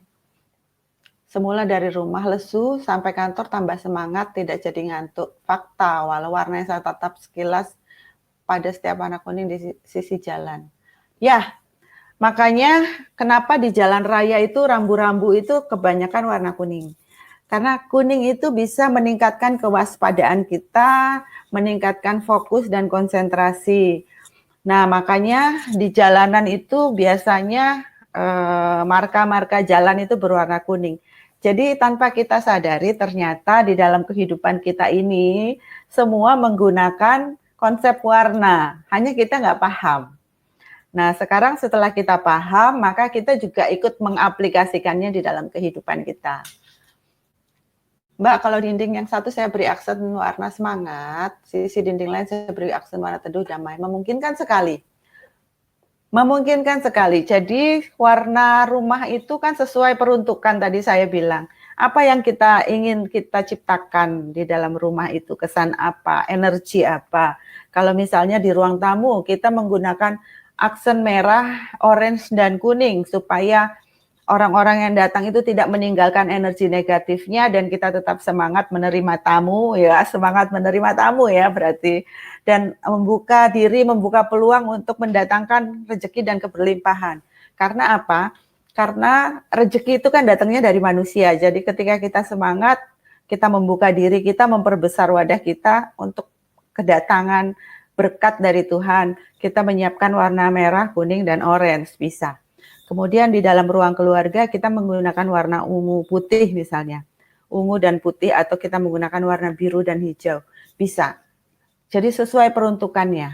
Semula dari rumah lesu sampai kantor tambah semangat, tidak jadi ngantuk. Fakta, walau warna yang saya tatap sekilas pada setiap warna kuning di sisi jalan. Ya, makanya kenapa di jalan raya itu rambu-rambu itu kebanyakan warna kuning. Karena kuning itu bisa meningkatkan kewaspadaan kita, meningkatkan fokus dan konsentrasi. Nah, makanya di jalanan itu biasanya marka-marka jalan itu berwarna kuning. Jadi tanpa kita sadari ternyata di dalam kehidupan kita ini semua menggunakan konsep warna, hanya kita nggak paham. Nah, sekarang setelah kita paham, maka kita juga ikut mengaplikasikannya di dalam kehidupan kita. Mbak, kalau dinding yang satu saya beri aksen warna semangat, sisi dinding lain saya beri aksen warna teduh damai. Memungkinkan sekali. Memungkinkan sekali. Jadi warna rumah itu kan sesuai peruntukan tadi saya bilang. Apa yang kita ingin kita ciptakan di dalam rumah itu, kesan apa, energi apa. Kalau misalnya di ruang tamu kita menggunakan aksen merah, orange, dan kuning supaya orang-orang yang datang itu tidak meninggalkan energi negatifnya dan kita tetap semangat menerima tamu ya, semangat menerima tamu ya berarti, dan membuka diri, membuka peluang untuk mendatangkan rezeki dan keberlimpahan. Karena apa? Karena rezeki itu kan datangnya dari manusia. Jadi ketika kita semangat, kita membuka diri kita, memperbesar wadah kita untuk kedatangan berkat dari Tuhan. Kita menyiapkan warna merah, kuning, dan orange bisa. Kemudian di dalam ruang keluarga kita menggunakan warna ungu putih misalnya. Ungu dan putih atau kita menggunakan warna biru dan hijau. Bisa. Jadi sesuai peruntukannya.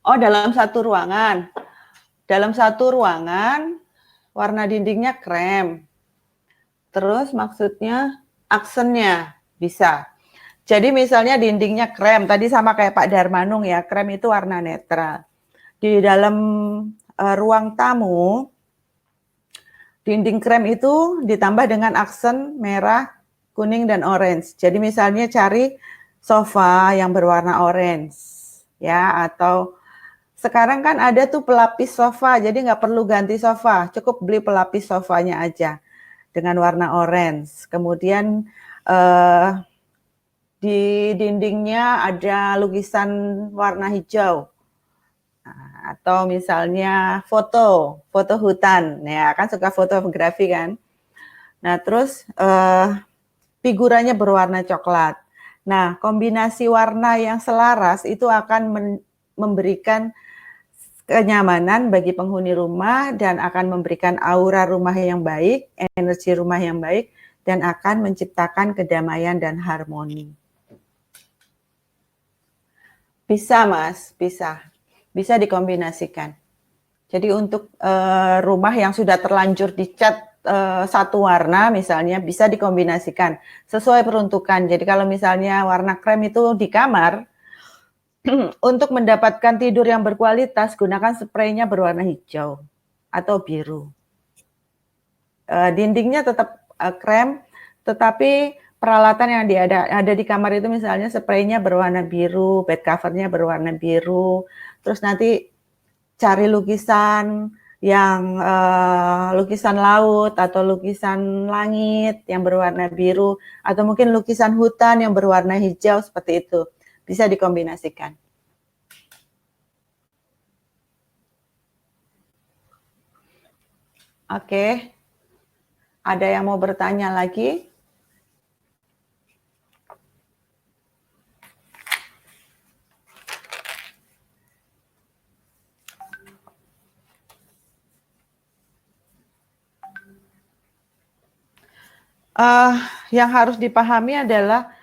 Oh, dalam satu ruangan. Dalam satu ruangan warna dindingnya krem. Terus maksudnya aksennya bisa. Jadi misalnya dindingnya krem, tadi sama kayak Pak Darmanung ya, krem itu warna netral. Di dalam ruang tamu, dinding krem itu ditambah dengan aksen merah, kuning, dan orange. Jadi misalnya cari sofa yang berwarna orange, ya, atau sekarang kan ada tuh pelapis sofa, jadi nggak perlu ganti sofa, cukup beli pelapis sofanya aja dengan warna orange. Kemudian di dindingnya ada lukisan warna hijau. Nah, atau misalnya foto hutan, ya kan suka fotografi kan. Nah terus figuranya berwarna coklat. Nah kombinasi warna yang selaras itu akan memberikan kenyamanan bagi penghuni rumah dan akan memberikan aura rumah yang baik, energi rumah yang baik, dan akan menciptakan kedamaian dan harmoni. Bisa Mas, bisa dikombinasikan. Jadi untuk rumah yang sudah terlanjur dicat satu warna misalnya bisa dikombinasikan sesuai peruntukan. Jadi kalau misalnya warna krem itu di kamar, untuk mendapatkan tidur yang berkualitas gunakan spraynya berwarna hijau atau biru. Dindingnya tetap krem, tetapi peralatan yang ada di kamar itu misalnya spraynya berwarna biru, bed covernya berwarna biru, terus nanti cari lukisan yang lukisan laut atau lukisan langit yang berwarna biru, atau mungkin lukisan hutan yang berwarna hijau, seperti itu. Bisa dikombinasikan. Oke, ada yang mau bertanya lagi? Yang harus dipahami adalah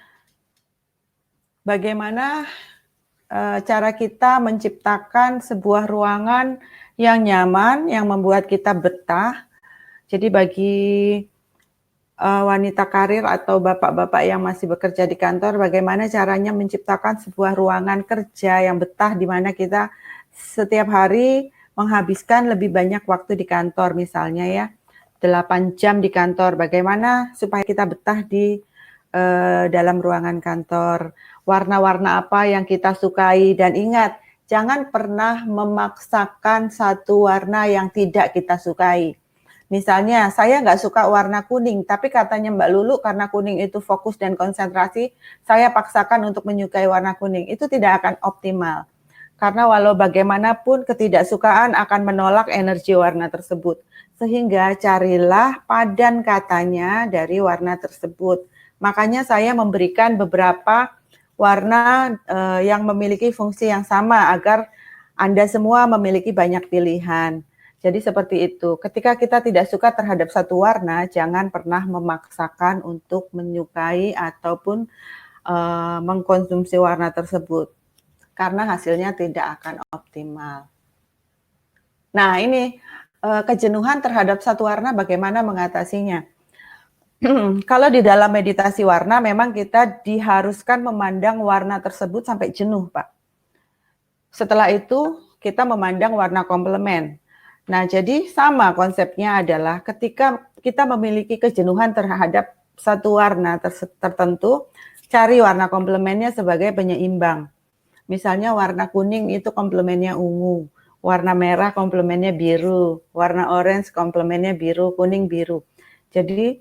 bagaimana cara kita menciptakan sebuah ruangan yang nyaman, yang membuat kita betah. Jadi bagi wanita karir atau bapak-bapak yang masih bekerja di kantor, bagaimana caranya menciptakan sebuah ruangan kerja yang betah di mana kita setiap hari menghabiskan lebih banyak waktu di kantor misalnya ya. 8 jam di kantor, bagaimana supaya kita betah di dalam ruangan kantor, warna-warna apa yang kita sukai, dan ingat, jangan pernah memaksakan satu warna yang tidak kita sukai. Misalnya, saya nggak suka warna kuning, tapi katanya Mbak Lulu karena kuning itu fokus dan konsentrasi, saya paksakan untuk menyukai warna kuning, itu tidak akan optimal. Karena walau bagaimanapun ketidaksukaan akan menolak energi warna tersebut. Sehingga carilah padan katanya dari warna tersebut. Makanya saya memberikan beberapa warna yang memiliki fungsi yang sama agar Anda semua memiliki banyak pilihan. Jadi seperti itu. Ketika kita tidak suka terhadap satu warna, jangan pernah memaksakan untuk menyukai ataupun mengkonsumsi warna tersebut. Karena hasilnya tidak akan optimal. Nah ini kejenuhan terhadap satu warna bagaimana mengatasinya. Kalau di dalam meditasi warna memang kita diharuskan memandang warna tersebut sampai jenuh Pak. Setelah itu kita memandang warna komplement. Nah jadi sama konsepnya adalah ketika kita memiliki kejenuhan terhadap satu warna tertentu, cari warna komplementnya sebagai penyeimbang. Misalnya warna kuning itu komplementnya ungu, warna merah komplementnya biru, warna orange komplementnya biru, kuning biru. Jadi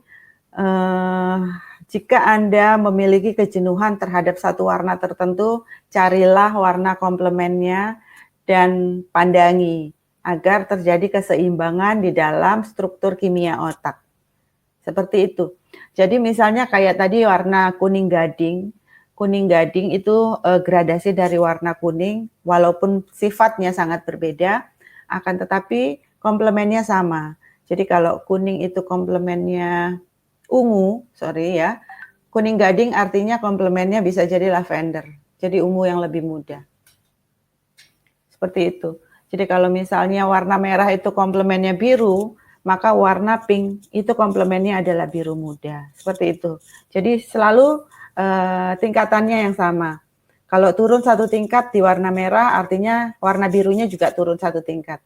jika Anda memiliki kejenuhan terhadap satu warna tertentu, carilah warna komplementnya dan pandangi agar terjadi keseimbangan di dalam struktur kimia otak. Seperti itu. Jadi misalnya kayak tadi warna kuning gading. Kuning gading itu gradasi dari warna kuning, walaupun sifatnya sangat berbeda, akan tetapi komplementnya sama. Jadi kalau kuning itu komplementnya ungu, kuning gading artinya komplementnya bisa jadi lavender, jadi ungu yang lebih muda. Seperti itu. Jadi kalau misalnya warna merah itu komplementnya biru, maka warna pink itu komplemennya adalah biru muda. Seperti itu. Jadi selalu tingkatannya yang sama. Kalau turun satu tingkat di warna merah, artinya warna birunya juga turun satu tingkat.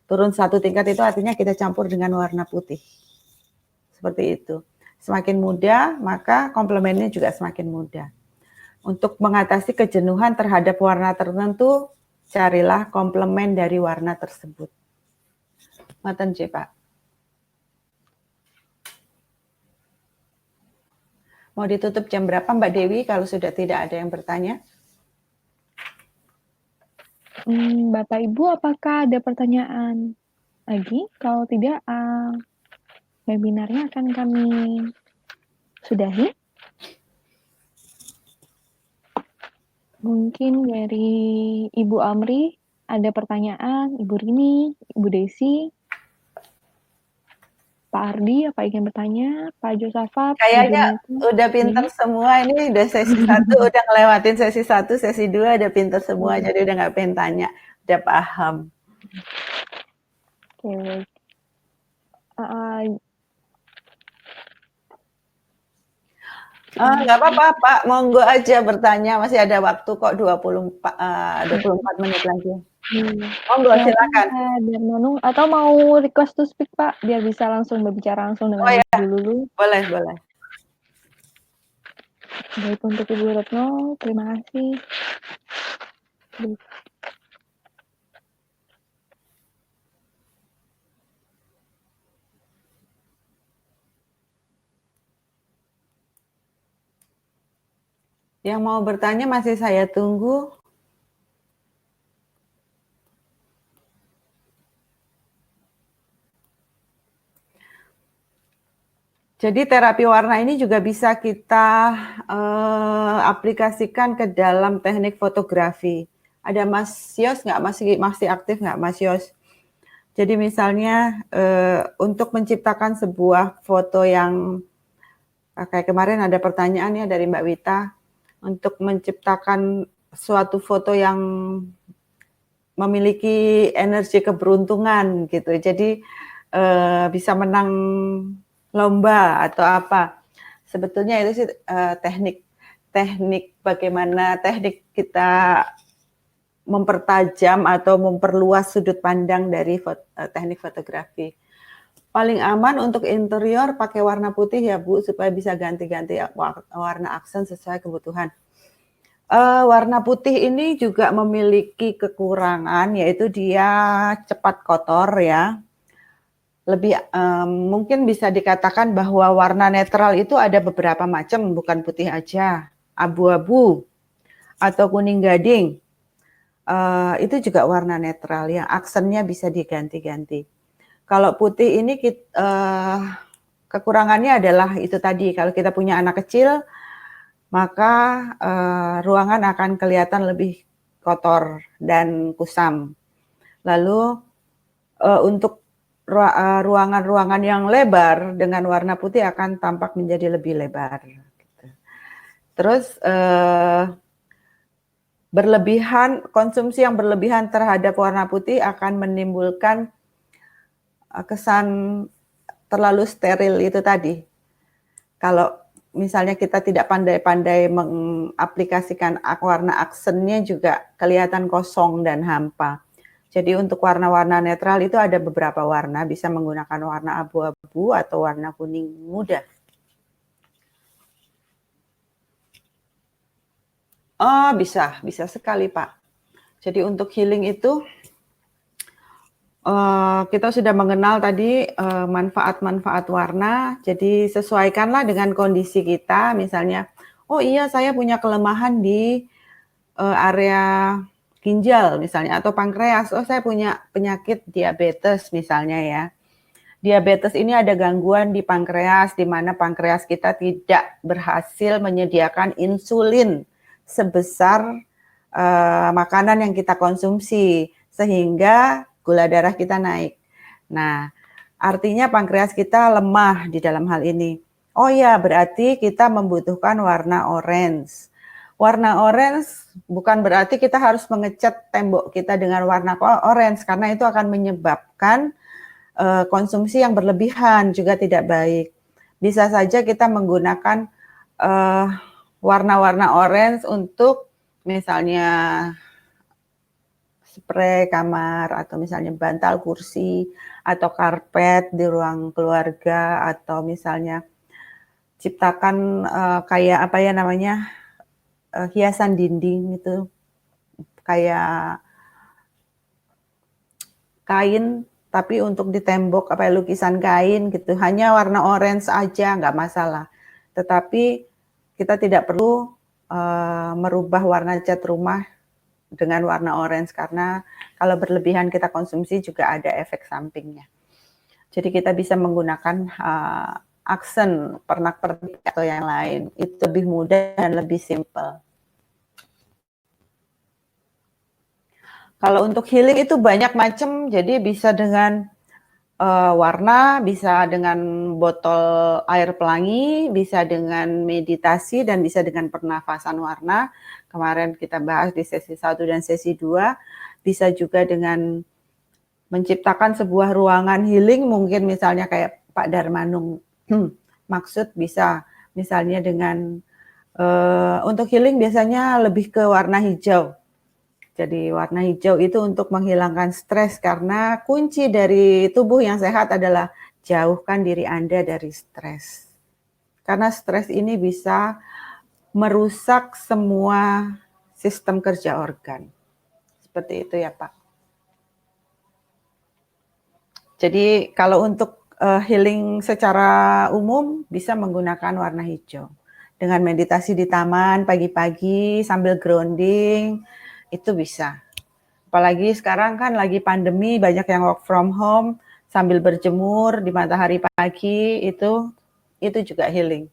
Turun satu tingkat itu artinya kita campur dengan warna putih. Seperti itu. Semakin muda, maka komplemennya juga semakin muda. Untuk mengatasi kejenuhan terhadap warna tertentu, carilah komplemen dari warna tersebut. Ngoten nggih, Pak. Mau ditutup jam berapa, Mbak Dewi, kalau sudah tidak ada yang bertanya? Bapak Ibu, apakah ada pertanyaan lagi? Kalau tidak, webinarnya akan kami sudahi. Mungkin dari Ibu Amri ada pertanyaan, Ibu Rini, Ibu Desi, Pak Ardi, apa ingin bertanya? Pak Josafat, Kayaknya udah pinter semua, ini udah sesi 1, udah ngelewatin sesi 1, sesi 2 udah pinter semua, jadi udah nggak pengen tanya, udah paham. Oke, baik. Nggak apa-apa, Pak, monggo aja bertanya, masih ada waktu kok 24 menit lagi. Monggo, silakan. Darmanung, atau mau request to speak, Pak, biar bisa langsung berbicara langsung dengan Ibu Lulu. Boleh. Baik, untuk Ibu Retno, terima kasih. Yang mau bertanya masih saya tunggu. Jadi terapi warna ini juga bisa kita aplikasikan ke dalam teknik fotografi. Ada Mas Yos nggak? Masih aktif nggak Mas Yos? Jadi misalnya untuk menciptakan sebuah foto yang kayak kemarin ada pertanyaan ya dari Mbak Wita, untuk menciptakan suatu foto yang memiliki energi keberuntungan gitu. Jadi bisa menang lomba atau apa. Sebetulnya itu sih teknik bagaimana teknik kita mempertajam atau memperluas sudut pandang dari teknik fotografi. Paling aman untuk interior pakai warna putih ya Bu, supaya bisa ganti-ganti warna aksen sesuai kebutuhan. Warna putih ini juga memiliki kekurangan, yaitu dia cepat kotor ya. Lebih mungkin bisa dikatakan bahwa warna netral itu ada beberapa macam, bukan putih aja, abu-abu atau kuning gading, itu juga warna netral ya, aksennya bisa diganti-ganti. Kalau putih ini kekurangannya adalah itu tadi, kalau kita punya anak kecil, maka ruangan akan kelihatan lebih kotor dan kusam. Lalu untuk ruangan-ruangan yang lebar dengan warna putih akan tampak menjadi lebih lebar. Terus konsumsi yang berlebihan terhadap warna putih akan menimbulkan kesan terlalu steril itu tadi. Kalau misalnya kita tidak pandai-pandai mengaplikasikan warna aksennya juga kelihatan kosong dan hampa. Jadi untuk warna-warna netral itu ada beberapa warna, bisa menggunakan warna abu-abu atau warna kuning muda. Oh, bisa sekali Pak. Jadi untuk healing itu kita sudah mengenal tadi manfaat-manfaat warna. Jadi sesuaikanlah dengan kondisi kita. Misalnya, oh iya saya punya kelemahan di area ginjal misalnya atau pankreas, oh saya punya penyakit diabetes misalnya ya. Diabetes ini ada gangguan di pankreas, di mana pankreas kita tidak berhasil menyediakan insulin sebesar makanan yang kita konsumsi, sehingga gula darah kita naik. Nah, artinya pankreas kita lemah di dalam hal ini. Oh ya, berarti kita membutuhkan warna orange. Warna orange bukan berarti kita harus mengecat tembok kita dengan warna orange, karena itu akan menyebabkan konsumsi yang berlebihan juga tidak baik. Bisa saja kita menggunakan warna-warna orange untuk misalnya spray kamar atau misalnya bantal kursi atau karpet di ruang keluarga atau misalnya ciptakan kayak apa ya namanya hiasan dinding itu kayak kain tapi untuk di tembok apa lukisan kain gitu hanya warna orange aja nggak masalah. Tetapi kita tidak perlu merubah warna cat rumah dengan warna orange karena kalau berlebihan kita konsumsi juga ada efek sampingnya. Jadi kita bisa menggunakan aksen pernak-pernik atau yang lain. Itu lebih mudah dan lebih simple. Kalau untuk healing itu banyak macam, jadi bisa dengan warna, bisa dengan botol air pelangi, bisa dengan meditasi, dan bisa dengan pernafasan warna. Kemarin kita bahas di sesi 1 dan sesi 2. Bisa juga dengan menciptakan sebuah ruangan healing, mungkin misalnya kayak Pak Darmanung. Maksud bisa misalnya dengan, untuk healing biasanya lebih ke warna hijau. Jadi warna hijau itu untuk menghilangkan stres karena kunci dari tubuh yang sehat adalah jauhkan diri Anda dari stres. Karena stres ini bisa merusak semua sistem kerja organ. Seperti itu ya Pak. Jadi kalau untuk healing secara umum bisa menggunakan warna hijau. Dengan meditasi di taman pagi-pagi sambil grounding, itu bisa. Apalagi sekarang kan lagi pandemi, banyak yang work from home, sambil berjemur di matahari pagi, itu juga healing.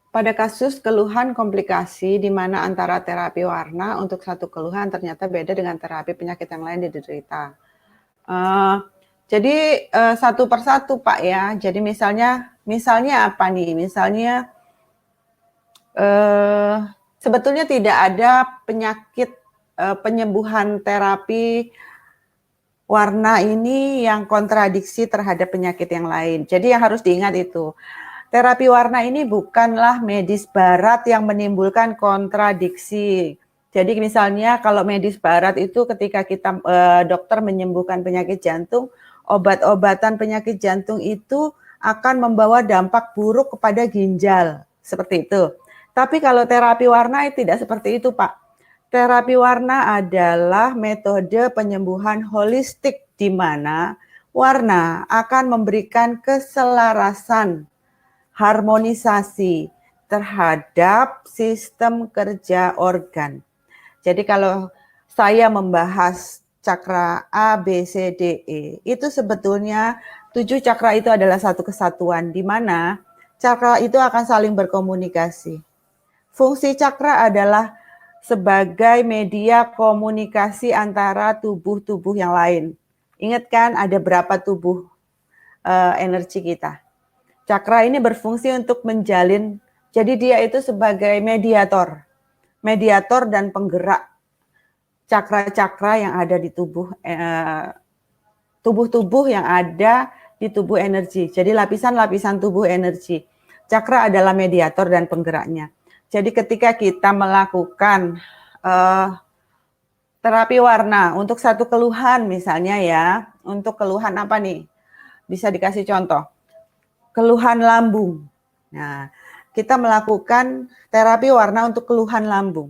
Pada kasus keluhan komplikasi di mana antara terapi warna untuk satu keluhan ternyata beda dengan terapi penyakit yang lain diderita. Jadi satu persatu Pak ya. Jadi misalnya apa nih? Misalnya sebetulnya tidak ada penyakit penyembuhan terapi warna ini yang kontradiksi terhadap penyakit yang lain. Jadi yang harus diingat itu. Terapi warna ini bukanlah medis barat yang menimbulkan kontradiksi. Jadi misalnya kalau medis barat itu ketika kita dokter menyembuhkan penyakit jantung, obat-obatan penyakit jantung itu akan membawa dampak buruk kepada ginjal. Seperti itu. Tapi kalau terapi warna tidak seperti itu Pak. Terapi warna adalah metode penyembuhan holistik di mana warna akan memberikan keselarasan harmonisasi terhadap sistem kerja organ. Jadi kalau saya membahas cakra A, B, C, D, E, itu sebetulnya 7 cakra itu adalah satu kesatuan, di mana cakra itu akan saling berkomunikasi. Fungsi cakra adalah sebagai media komunikasi antara tubuh-tubuh yang lain. Ingat kan ada berapa tubuh energi kita? Cakra ini berfungsi untuk menjalin, jadi dia itu sebagai mediator dan penggerak cakra-cakra yang ada di tubuh-tubuh yang ada di tubuh energi. Jadi lapisan-lapisan tubuh energi. Cakra adalah mediator dan penggeraknya. Jadi ketika kita melakukan terapi warna untuk satu keluhan misalnya ya, untuk keluhan apa nih? Bisa dikasih contoh. Keluhan lambung. Nah, kita melakukan terapi warna untuk keluhan lambung.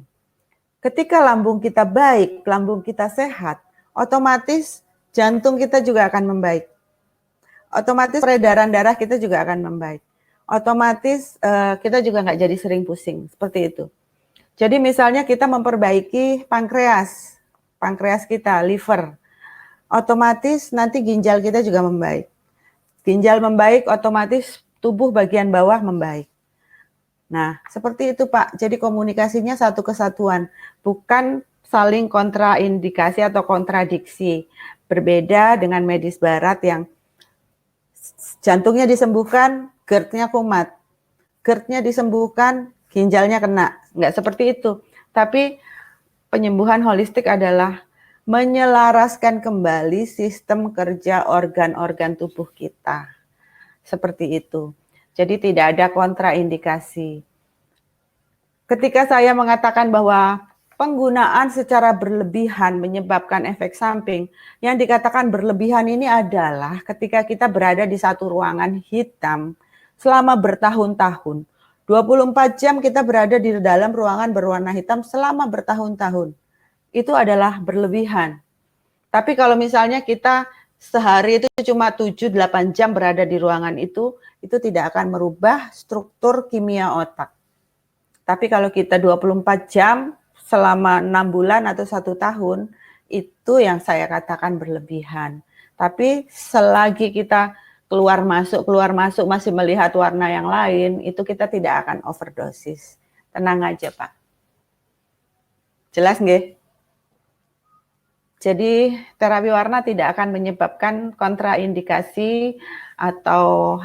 Ketika lambung kita baik, lambung kita sehat, otomatis jantung kita juga akan membaik. Otomatis peredaran darah kita juga akan membaik. Otomatis kita juga nggak jadi sering pusing, seperti itu. Jadi misalnya kita memperbaiki pankreas kita, liver, otomatis nanti ginjal kita juga membaik. Ginjal membaik, otomatis tubuh bagian bawah membaik. Nah, seperti itu Pak. Jadi komunikasinya satu kesatuan, bukan saling kontraindikasi atau kontradiksi. Berbeda dengan medis barat yang Jantungnya disembuhkan, GERD-nya kumat. GERD-nya disembuhkan, ginjalnya kena. Nggak seperti itu. Tapi penyembuhan holistik adalah menyelaraskan kembali sistem kerja organ-organ tubuh kita. Seperti itu. Jadi tidak ada kontraindikasi. Ketika saya mengatakan bahwa penggunaan secara berlebihan menyebabkan efek samping, yang dikatakan berlebihan ini adalah ketika kita berada di satu ruangan hitam selama bertahun-tahun. 24 jam kita berada di dalam ruangan berwarna hitam selama bertahun-tahun. Itu adalah berlebihan. Tapi kalau misalnya kita sehari itu cuma 7-8 jam berada di ruangan itu tidak akan merubah struktur kimia otak. Tapi kalau kita 24 jam selama 6 bulan atau 1 tahun, itu yang saya katakan berlebihan. Tapi selagi kita keluar masuk masih melihat warna yang lain, itu kita tidak akan overdosis. Tenang aja, Pak. Jelas nggih? Jadi terapi warna tidak akan menyebabkan kontraindikasi atau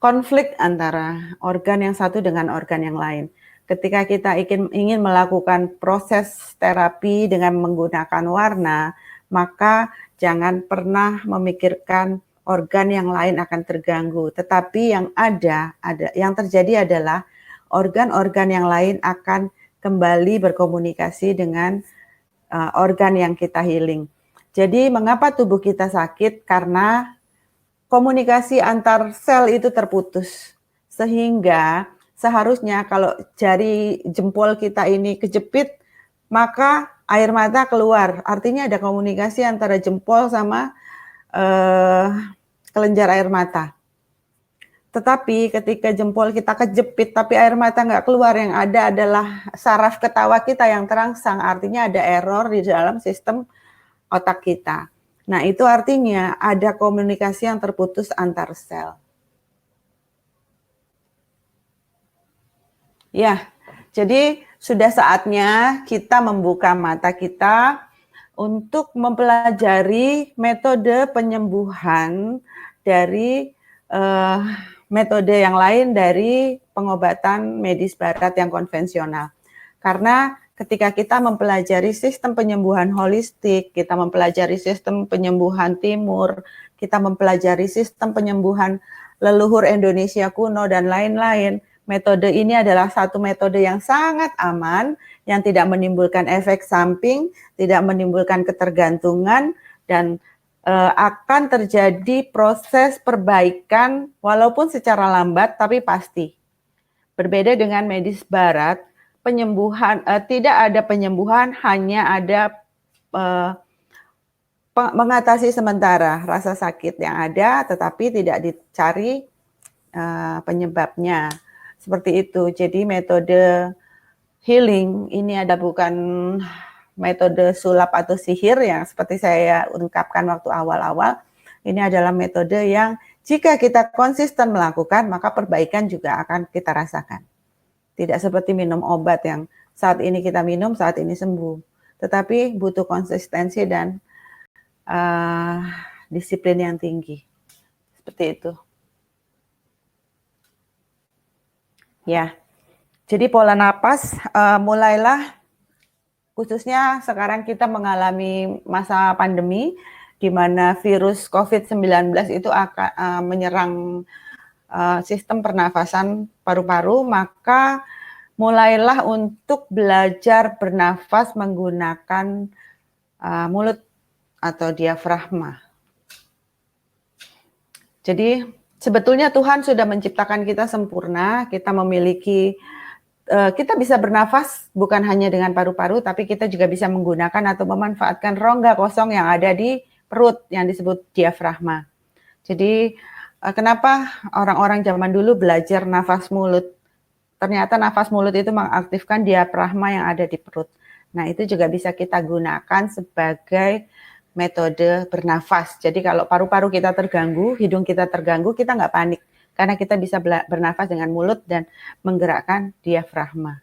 konflik antara organ yang satu dengan organ yang lain. Ketika kita ingin melakukan proses terapi dengan menggunakan warna, maka jangan pernah memikirkan organ yang lain akan terganggu. Tetapi yang terjadi adalah organ-organ yang lain akan kembali berkomunikasi dengan organ yang kita healing. Jadi mengapa tubuh kita sakit? Karena komunikasi antar sel itu terputus. Sehingga seharusnya kalau jari jempol kita ini kejepit, maka air mata keluar. Artinya ada komunikasi antara jempol sama kelenjar air mata. Tetapi ketika jempol kita kejepit tapi air mata nggak keluar, yang ada adalah saraf ketawa kita yang terangsang. Artinya ada error di dalam sistem otak kita. Nah, itu artinya ada komunikasi yang terputus antar sel. Ya, jadi sudah saatnya kita membuka mata kita untuk mempelajari metode penyembuhan dari metode yang lain dari pengobatan medis barat yang konvensional. Karena ketika kita mempelajari sistem penyembuhan holistik, kita mempelajari sistem penyembuhan timur, kita mempelajari sistem penyembuhan leluhur Indonesia kuno dan lain-lain, metode ini adalah satu metode yang sangat aman, yang tidak menimbulkan efek samping, tidak menimbulkan ketergantungan, dan akan terjadi proses perbaikan walaupun secara lambat tapi pasti. Berbeda dengan medis barat, penyembuhan tidak ada penyembuhan, hanya ada mengatasi sementara rasa sakit yang ada, tetapi tidak dicari penyebabnya. Seperti itu. Jadi metode healing ini ada bukan metode sulap atau sihir yang seperti saya ungkapkan waktu awal-awal. Ini adalah metode yang jika kita konsisten melakukan, maka perbaikan juga akan kita rasakan. Tidak seperti minum obat yang saat ini kita minum, saat ini sembuh. Tetapi butuh konsistensi dan disiplin yang tinggi. Seperti itu. Ya, jadi pola napas mulailah, khususnya sekarang kita mengalami masa pandemi, di mana virus COVID-19 itu akan menyerang sistem pernafasan paru-paru, maka mulailah untuk belajar bernafas menggunakan mulut atau diafragma. Jadi sebetulnya Tuhan sudah menciptakan kita sempurna, kita memiliki kita bisa bernafas bukan hanya dengan paru-paru, tapi kita juga bisa menggunakan atau memanfaatkan rongga kosong yang ada di perut yang disebut diafragma. Jadi kenapa orang-orang zaman dulu belajar nafas mulut? Ternyata nafas mulut itu mengaktifkan diafragma yang ada di perut. Nah, itu juga bisa kita gunakan sebagai metode bernafas. Jadi kalau paru-paru kita terganggu, hidung kita terganggu, kita nggak panik. Karena kita bisa bernafas dengan mulut dan menggerakkan diafragma.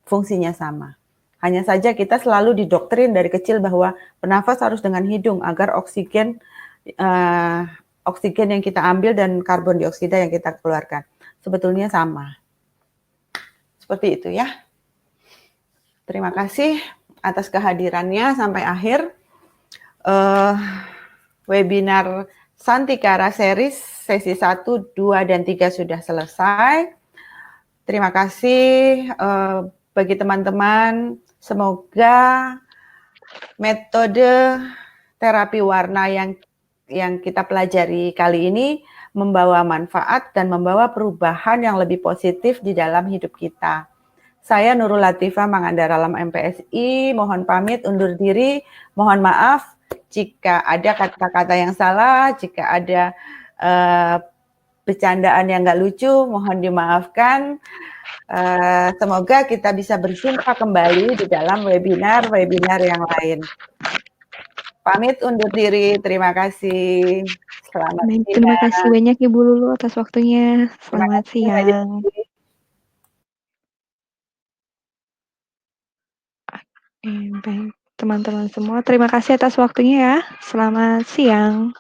Fungsinya sama. Hanya saja kita selalu didoktrin dari kecil bahwa bernafas harus dengan hidung agar oksigen oksigen yang kita ambil dan karbon dioksida yang kita keluarkan. Sebetulnya sama. Seperti itu ya. Terima kasih atas kehadirannya sampai akhir. Webinar Santikara Series sesi 1, 2, dan 3 sudah selesai. Terima kasih bagi teman-teman. Semoga metode terapi warna yang kita pelajari kali ini membawa manfaat dan membawa perubahan yang lebih positif di dalam hidup kita. Saya Nurul Latifah Mangandaralam MPSI, mohon pamit undur diri, mohon maaf jika ada kata-kata yang salah, jika ada bercandaan yang nggak lucu, mohon dimaafkan. Semoga kita bisa berjumpa kembali di dalam webinar yang lain. Pamit undur diri, terima kasih. Selamat siang. Terima kasih banyak Ibu Lulu atas waktunya. Selamat siang. Baik, teman-teman semua, terima kasih atas waktunya ya. Selamat siang.